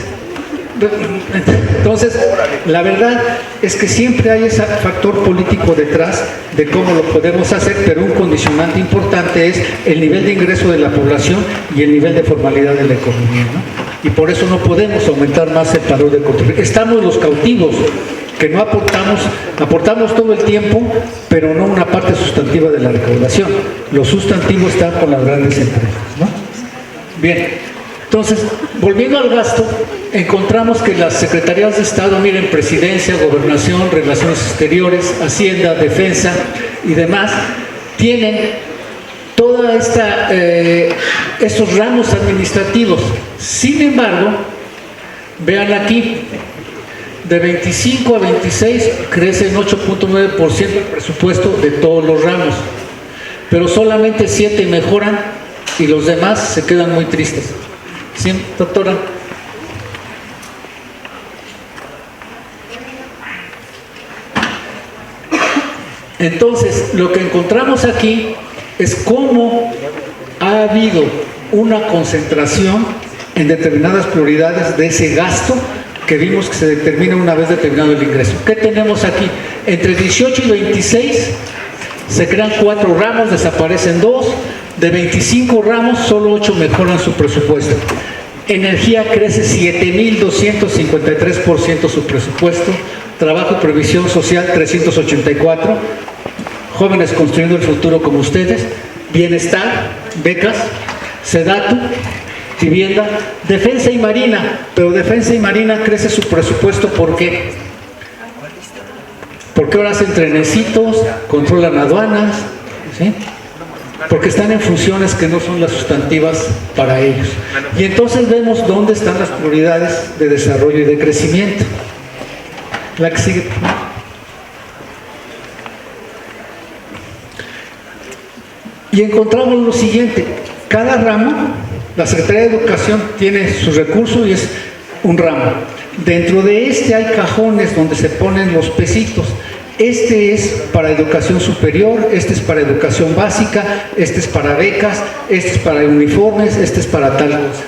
la verdad es que siempre hay ese factor político detrás de cómo lo podemos hacer, pero un condicionante importante es el nivel de ingreso de la población y el nivel de formalidad de la economía, ¿no? Y por eso no podemos aumentar más el padrón de contribuyentes. Estamos los cautivos, que no aportamos todo el tiempo, pero no una parte sustantiva de la recaudación. Lo sustantivo está con las grandes empresas, ¿no? Bien. Entonces, volviendo al gasto, encontramos que las secretarías de Estado, miren, Presidencia, Gobernación, Relaciones Exteriores, Hacienda, Defensa y demás, tienen toda estos ramos administrativos. Sin embargo, vean aquí, de 25 a 26 crece en 8.9% el presupuesto de todos los ramos, pero solamente 7 mejoran y los demás se quedan muy tristes. ¿Sí, doctora? Entonces, lo que encontramos aquí es cómo ha habido una concentración en determinadas prioridades de ese gasto que vimos que se determina una vez determinado el ingreso. ¿Qué tenemos aquí? Entre 18 y 26 se crean 4 ramos, desaparecen 2. De 25 ramos, solo 8 mejoran su presupuesto. Energía crece 7.253% su presupuesto. Trabajo y previsión social 384. Jóvenes construyendo el futuro como ustedes. Bienestar, becas, SEDATU, vivienda, defensa y marina. Pero defensa y marina crece su presupuesto, ¿por qué? Porque ahora hacen trenecitos, controlan aduanas, ¿sí? Porque están en funciones que no son las sustantivas para ellos. Y entonces vemos dónde están las prioridades de desarrollo y de crecimiento. La que sigue. Y encontramos lo siguiente: cada ramo, la Secretaría de Educación tiene su recurso y es un ramo. Dentro de este hay cajones donde se ponen los pesitos. Este es para educación superior, este es para educación básica, este es para becas, este es para uniformes, este es para tal cosa.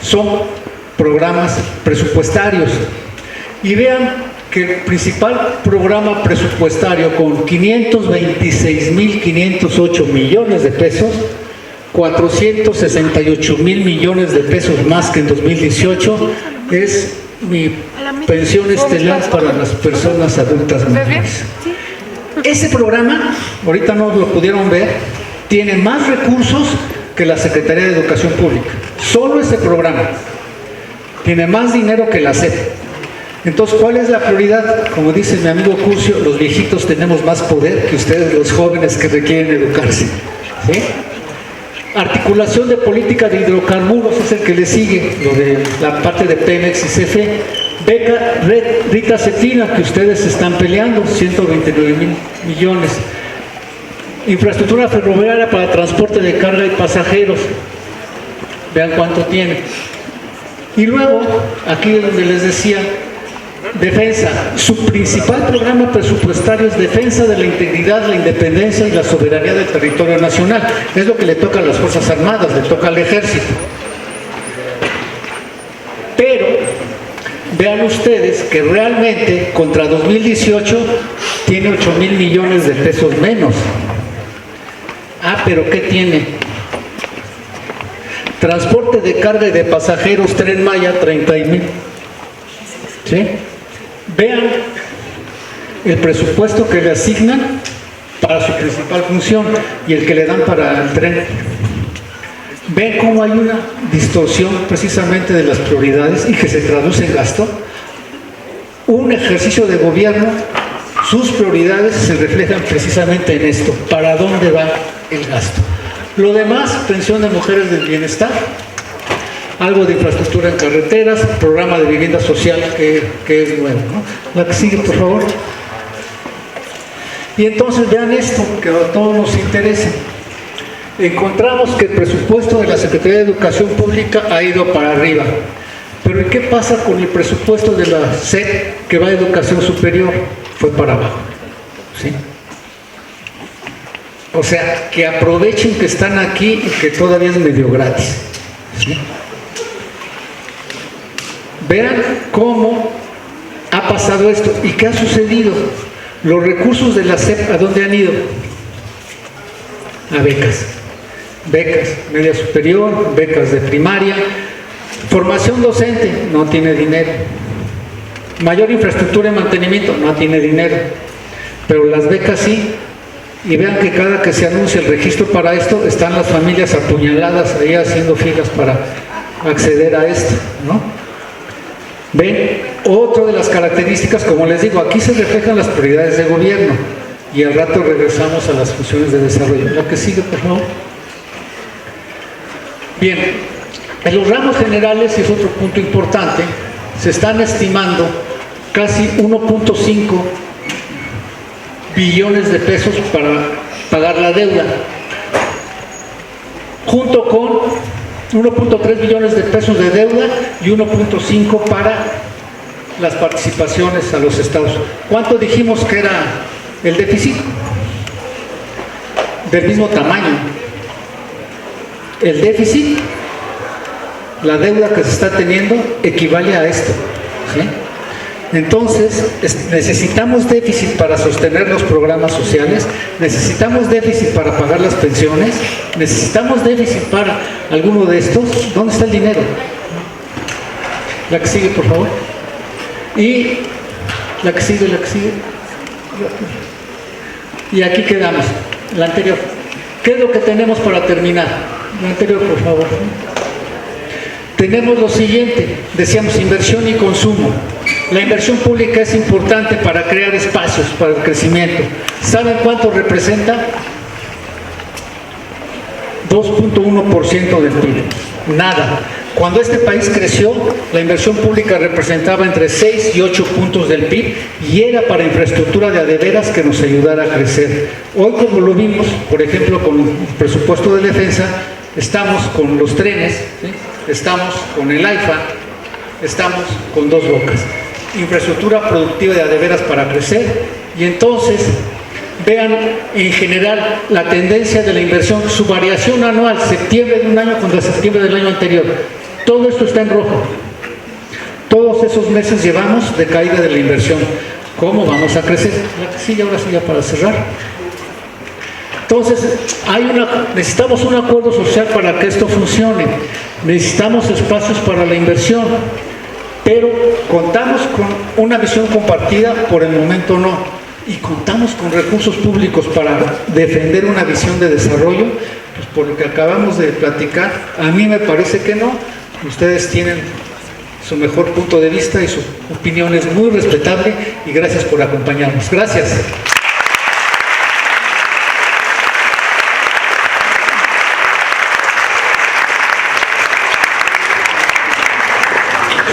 Son programas presupuestarios. Y vean que el principal programa presupuestario, con 526.508 millones de pesos, 468.000 millones de pesos más que en 2018, es mi pensión estelar para las personas adultas mayores. Ese programa, ahorita no lo pudieron ver, tiene más recursos que la Secretaría de Educación Pública. Solo ese programa tiene más dinero que la SEP. Entonces, ¿cuál es la prioridad? Como dice mi amigo Curcio, los viejitos tenemos más poder que ustedes, los jóvenes que requieren educarse, ¿sí? Articulación de política de hidrocarburos es el que le sigue, lo de la parte de Pemex y CFE. Beca Rita Cetina, que ustedes están peleando, 129.000 millones. Infraestructura ferroviaria para transporte de carga y pasajeros, vean cuánto tiene. Y luego, aquí es donde les decía, defensa. Su principal programa presupuestario es defensa de la integridad, la independencia y la soberanía del territorio nacional. Es lo que le toca a las Fuerzas Armadas, le toca al Ejército. Pero vean ustedes que realmente contra 2018 tiene 8.000 millones de pesos menos. Ah, pero ¿qué tiene? Transporte de carga y de pasajeros, Tren Maya, 30.000. ¿Sí? Vean el presupuesto que le asignan para su principal función y el que le dan para el tren. Ven cómo hay una distorsión precisamente de las prioridades y que se traduce en gasto. Un ejercicio de gobierno, sus prioridades se reflejan precisamente en esto: ¿para dónde va el gasto? Lo demás, pensión de mujeres del bienestar, algo de infraestructura en carreteras, programa de vivienda social que es nuevo, ¿no? La que sigue, por favor. Y entonces vean esto, que a todos nos interesa. Encontramos que el presupuesto de la Secretaría de Educación Pública ha ido para arriba. Pero ¿y qué pasa con el presupuesto de la SEP que va a educación superior? Fue para abajo, ¿sí? O sea, que aprovechen que están aquí y que todavía es medio gratis, ¿sí? Vean cómo ha pasado esto y qué ha sucedido. Los recursos de la SEP, ¿a dónde han ido? A becas. Becas media superior, becas de primaria. Formación docente, no tiene dinero. Mayor infraestructura y mantenimiento, no tiene dinero. Pero las becas sí. Y vean que cada que se anuncia el registro para esto, están las familias apuñaladas ahí haciendo filas para acceder a esto, ¿no? Ven, otra de las características, como les digo, aquí se reflejan las prioridades de gobierno y al rato regresamos a las funciones de desarrollo. La que sigue, por favor. Bien, en los ramos generales, y es otro punto importante, se están estimando casi 1.5 billones de pesos para pagar la deuda, junto con 1.3 billones de pesos de deuda y 1.5 para las participaciones a los estados. ¿Cuánto dijimos que era el déficit? Del mismo tamaño. El déficit, la deuda que se está teniendo, equivale a esto, ¿sí? Entonces, necesitamos déficit para sostener los programas sociales, necesitamos déficit para pagar las pensiones, necesitamos déficit para alguno de estos. ¿Dónde está el dinero? La que sigue, por favor. Y la que sigue, Y aquí quedamos, la anterior. ¿Qué es lo que tenemos para terminar? La anterior, por favor. Tenemos lo siguiente, decíamos inversión y consumo. La inversión pública es importante para crear espacios para el crecimiento. ¿Saben cuánto representa? 2.1% del PIB. Nada. Cuando este país creció, la inversión pública representaba entre 6 y 8 puntos del PIB y era para infraestructura de adeveras que nos ayudara a crecer. Hoy, como lo vimos, por ejemplo, con el presupuesto de defensa, estamos con los trenes, ¿sí? Estamos con el AIFA, estamos con Dos Bocas. Infraestructura productiva de adeveras para crecer. Y entonces, vean en general la tendencia de la inversión, su variación anual, septiembre de un año contra septiembre del año anterior. Todo esto está en rojo. Todos esos meses llevamos de caída de la inversión. ¿Cómo vamos a crecer? Sí, ahora sí, ya para cerrar. Entonces, necesitamos un acuerdo social para que esto funcione. Necesitamos espacios para la inversión, pero contamos con una visión compartida, por el momento no. Y contamos con recursos públicos para defender una visión de desarrollo, pues por lo que acabamos de platicar, a mí me parece que no. Ustedes tienen su mejor punto de vista y su opinión es muy respetable y gracias por acompañarnos. Gracias.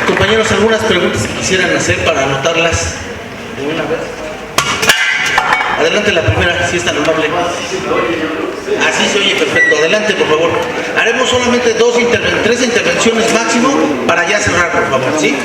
Compañeros, algunas preguntas que quisieran hacer para anotarlas de una vez. Adelante la primera, si es tan amable. Así se oye, perfecto. Adelante, por favor. Haremos solamente 3 intervenciones máximo para ya cerrar, por favor, ¿sí?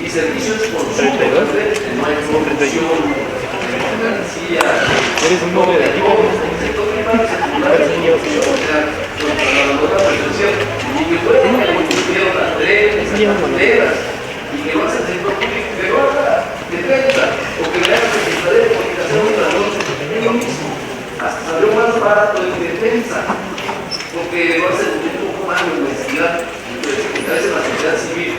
Y servicios por 32, 31. Eres un novio de aquí. Y que vas a hacer que lo haga de 30 o que le haga secretaría de comunicación otra noche hasta salió más barato en defensa porque va a ser un poco más de universidad secretarias en la sociedad civil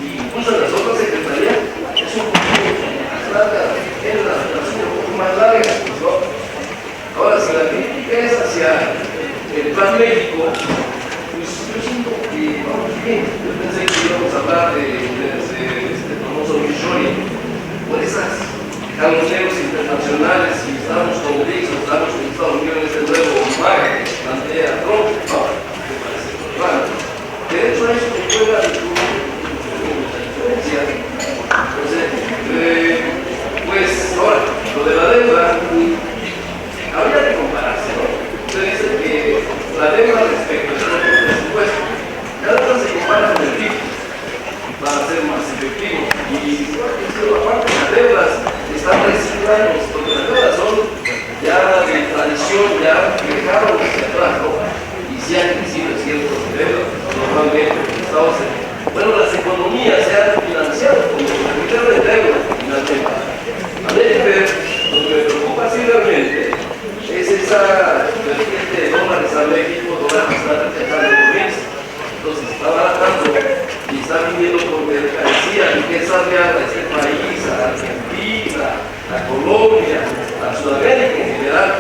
y incluso en las otras secretarías es un poco más larga, tiene una relación un poco más larga. Ahora, si la crítica es hacia el plan médico, pues yo siento que vamos bien. Yo pensé que íbamos a hablar de este famoso Mishori, por esas caluneros internacionales, y estábamos con BRICS, o estábamos con Estados Unidos en este nuevo MAGA que plantea Trump, ¿no? Me parece claro. De hecho, a eso que juega la diferencia. Entonces, pues ahora, lo de la deuda, habría que compararse, ¿no? Usted dice que la deuda respecto al presupuesto, cada una se compara con el PIB para ser más efectivo. Y aparte las deudas están recicladas, porque las deudas son ya de tradición, ya dejaron hacia atrás, ¿no? Y si han crecido ciertos deudas, normalmente Estados Unidos. Bueno, las economías se han financiado con el de deuda, finalmente. A mí lo que me preocupa así realmente es esa vertiente de dólares a México, dólares está rechazando el mes. Entonces está baratando y está viniendo por mercancía, riqueza real a este país, a Argentina, a Colombia, a Sudamérica en general,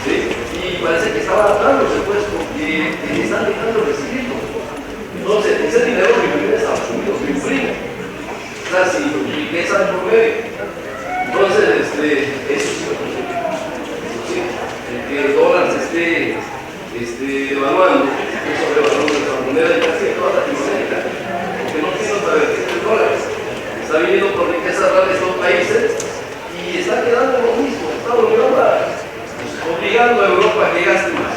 ¿sí? Y parece que está baratándose pues porque están dejando de recibirlo. Entonces, ese dinero que viene de Estados Unidos lo imprime. O sea, si riqueza de por medio. Entonces, eso sí lo consume. Sí, el que el dólar se esté devaluando, sobrevalorando nuestra moneda y casi toda Latinoamérica, porque no tiene otra vertiente de dólares. Está viniendo por riquezas raras de estos países y está quedando lo mismo. Está obligando a Europa a que gaste más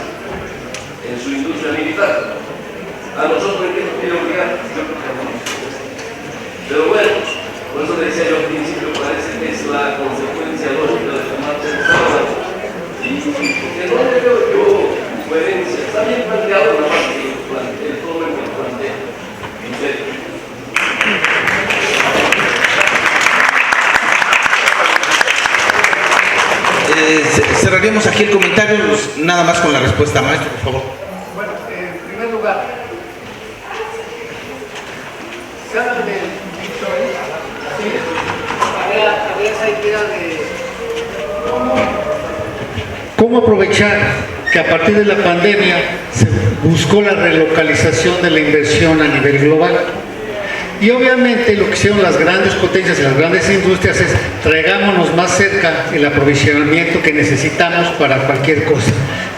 en su industria militar. A nosotros, ¿en qué nos quiere obligar? Yo creo que no. Pero bueno, por eso le decía yo al principio, parece que es la consecuencia lógica de la marcha de Estado. Y porque no le veo yo coherencia. Está bien planteado la parte que yo planteé, todo lo que planteé. En serio. Cerraríamos aquí el comentario, nada más con la respuesta, maestro, por favor. Bueno, en primer lugar, se habla del Bitcoin, ¿sí? Había esa idea de cómo aprovechar que a partir de la pandemia se buscó la relocalización de la inversión a nivel global. Y obviamente lo que hicieron las grandes potencias y las grandes industrias es traigámonos más cerca el aprovisionamiento que necesitamos para cualquier cosa.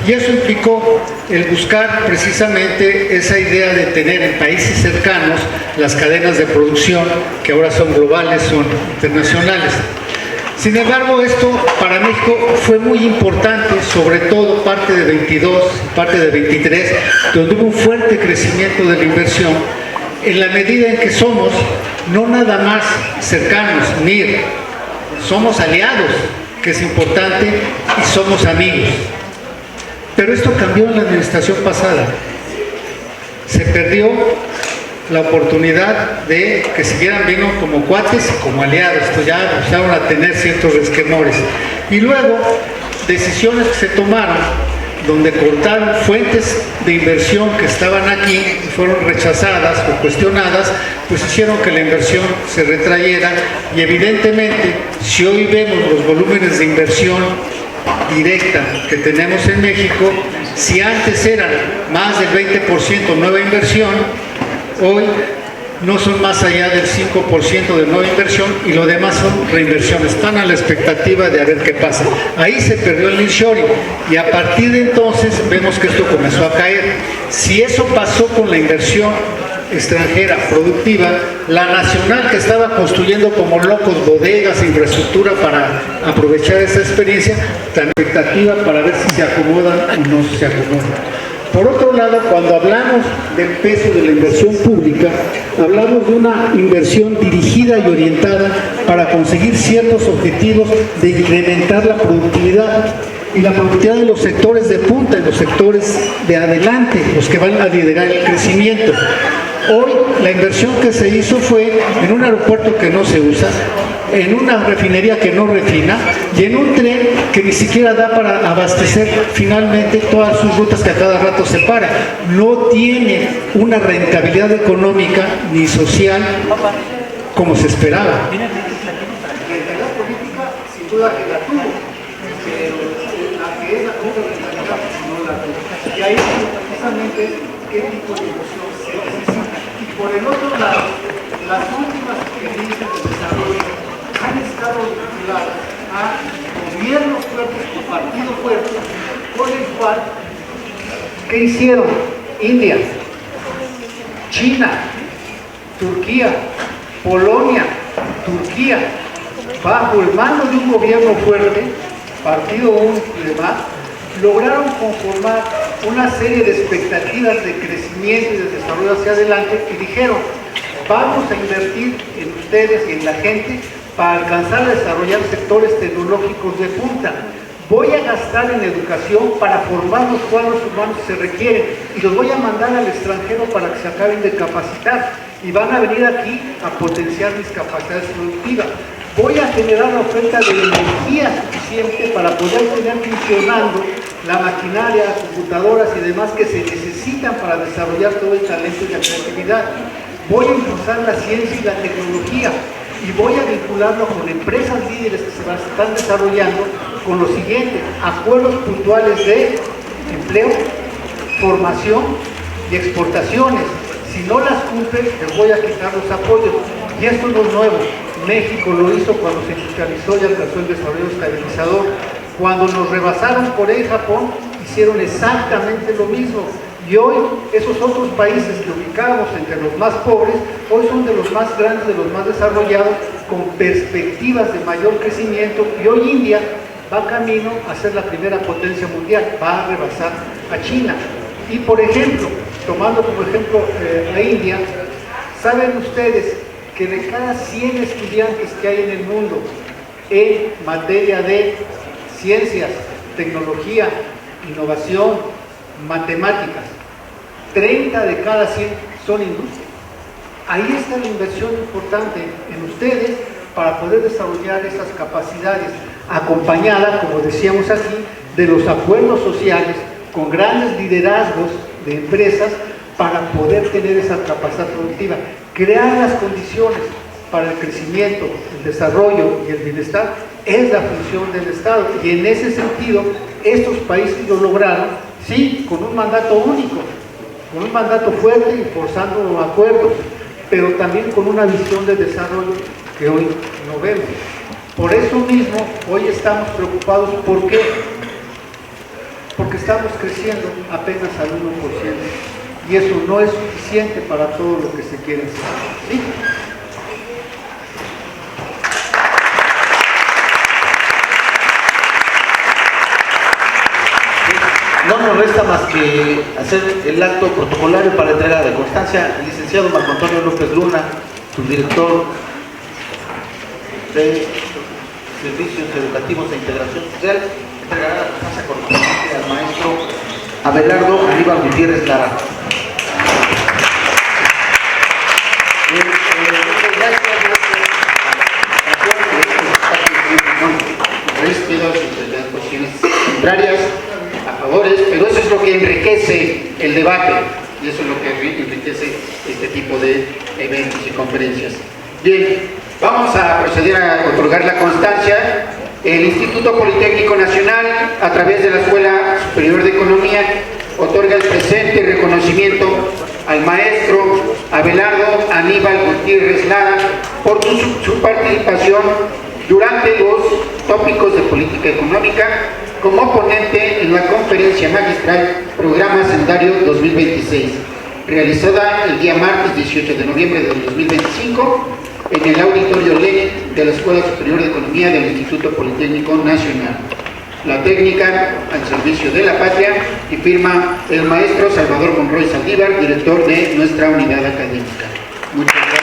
Y eso implicó el buscar precisamente esa idea de tener en países cercanos las cadenas de producción que ahora son globales, son internacionales. Sin embargo, esto para México fue muy importante, sobre todo parte de 22, parte de 23, donde hubo un fuerte crecimiento de la inversión, en la medida en que somos no nada más cercanos, ni somos aliados, que es importante, y somos amigos. Pero esto cambió en la administración pasada. Se perdió la oportunidad de que siguieran viendo como cuates y como aliados. Entonces ya empezaron a tener ciertos resquemores. Y luego, decisiones que se tomaron donde cortaron fuentes de inversión que estaban aquí y fueron rechazadas o cuestionadas, pues hicieron que la inversión se retrayera. Y evidentemente, si hoy vemos los volúmenes de inversión directa que tenemos en México, si antes eran más del 20% nueva inversión, hoy no son más allá del 5% de nueva inversión y lo demás son reinversiones. Están a la expectativa de a ver qué pasa. Ahí se perdió el nearshoring y a partir de entonces vemos que esto comenzó a caer. Si eso pasó con la inversión extranjera productiva, la nacional que estaba construyendo como locos bodegas, infraestructura para aprovechar esa experiencia, tan expectativa para ver si se acomodan o no se acomodan. Por otro lado, cuando hablamos del peso de la inversión pública, hablamos de una inversión dirigida y orientada para conseguir ciertos objetivos de incrementar la productividad y la productividad de los sectores de punta, de los sectores de adelante, los que van a liderar el crecimiento. Hoy la inversión que se hizo fue en un aeropuerto que no se usa, en una refinería que no refina y en un tren que ni siquiera da para abastecer finalmente todas sus rutas que a cada rato se para. No tiene una rentabilidad económica ni social como se esperaba. La rentabilidad política sin duda que la tuvo, pero la que es la única rentabilidad no la tuvo. Y ahí precisamente qué tipo de inversión se necesita. Y por el otro lado, las últimas experiencias de desarrollo han estado vinculadas a gobiernos fuertes o partidos fuertes, por el cual, ¿qué hicieron? India, China, Turquía, Polonia, Turquía, bajo el mando de un gobierno fuerte, partido único y demás, lograron conformar una serie de expectativas de crecimiento y de desarrollo hacia adelante y dijeron, vamos a invertir en ustedes y en la gente para alcanzar a desarrollar sectores tecnológicos de punta. Voy a gastar en educación para formar los cuadros humanos que se requieren y los voy a mandar al extranjero para que se acaben de capacitar y van a venir aquí a potenciar mis capacidades productivas. Voy a generar la oferta de energía suficiente para poder tener funcionando la maquinaria, las computadoras y demás que se necesitan para desarrollar todo el talento y la creatividad. Voy a impulsar la ciencia y la tecnología y voy a vincularlo con empresas líderes que se están desarrollando con lo siguiente, acuerdos puntuales de empleo, formación y exportaciones. Si no las cumplen, les voy a quitar los apoyos. Y esto no es nuevo. México lo hizo cuando se industrializó y alcanzó el desarrollo estabilizador. Cuando nos rebasaron Corea y Japón, hicieron exactamente lo mismo. Y hoy esos otros países que ubicábamos entre los más pobres, hoy son de los más grandes, de los más desarrollados, con perspectivas de mayor crecimiento. Y hoy India va camino a ser la primera potencia mundial, va a rebasar a China. Y por ejemplo, tomando como ejemplo a India, ¿saben ustedes que de cada 100 estudiantes que hay en el mundo en materia de ciencias, tecnología, innovación, matemáticas, 30 de cada 100 son industria? Ahí está la inversión importante en ustedes para poder desarrollar esas capacidades, acompañada, como decíamos aquí, de los acuerdos sociales con grandes liderazgos de empresas para poder tener esa capacidad productiva, crear las condiciones para el crecimiento, el desarrollo y el bienestar es la función del Estado. Y en ese sentido, estos países lo lograron, sí, con un mandato único, con un mandato fuerte y forzando acuerdos, pero también con una visión de desarrollo que hoy no vemos. Por eso mismo, hoy estamos preocupados. ¿Por qué? Porque estamos creciendo apenas al 1%. Y eso no es suficiente para todo lo que se quiere hacer. ¿Sí? No nos resta más que hacer el acto protocolario para entrega de constancia. El licenciado Marco Antonio López Luna, subdirector de Servicios Educativos de Integración Social, entregará la constancia correspondiente al maestro Abelardo Aníbal Gutiérrez Lara. Cuestiones contrarias, a favores, pero eso es lo que enriquece el debate y eso es lo que enriquece este tipo de eventos y conferencias. Bien, vamos a proceder a otorgar la constancia. El Instituto Politécnico Nacional, a través de la Escuela Superior de Economía, otorga el presente reconocimiento al maestro Abelardo Aníbal Gutiérrez Lara por su participación durante los tópicos de política económica como ponente en la conferencia magistral Programa Sendario 2026, realizada el día martes 18 de noviembre del 2025 en el Auditorio Lenin de la Escuela Superior de Economía del Instituto Politécnico Nacional. La técnica al servicio de la patria, y firma el maestro Salvador Monroy Saldívar, director de nuestra unidad académica. Muchas gracias.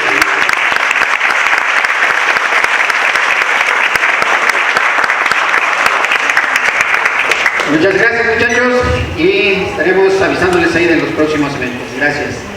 Muchas gracias, muchachos, y estaremos avisándoles ahí de los próximos eventos. Gracias.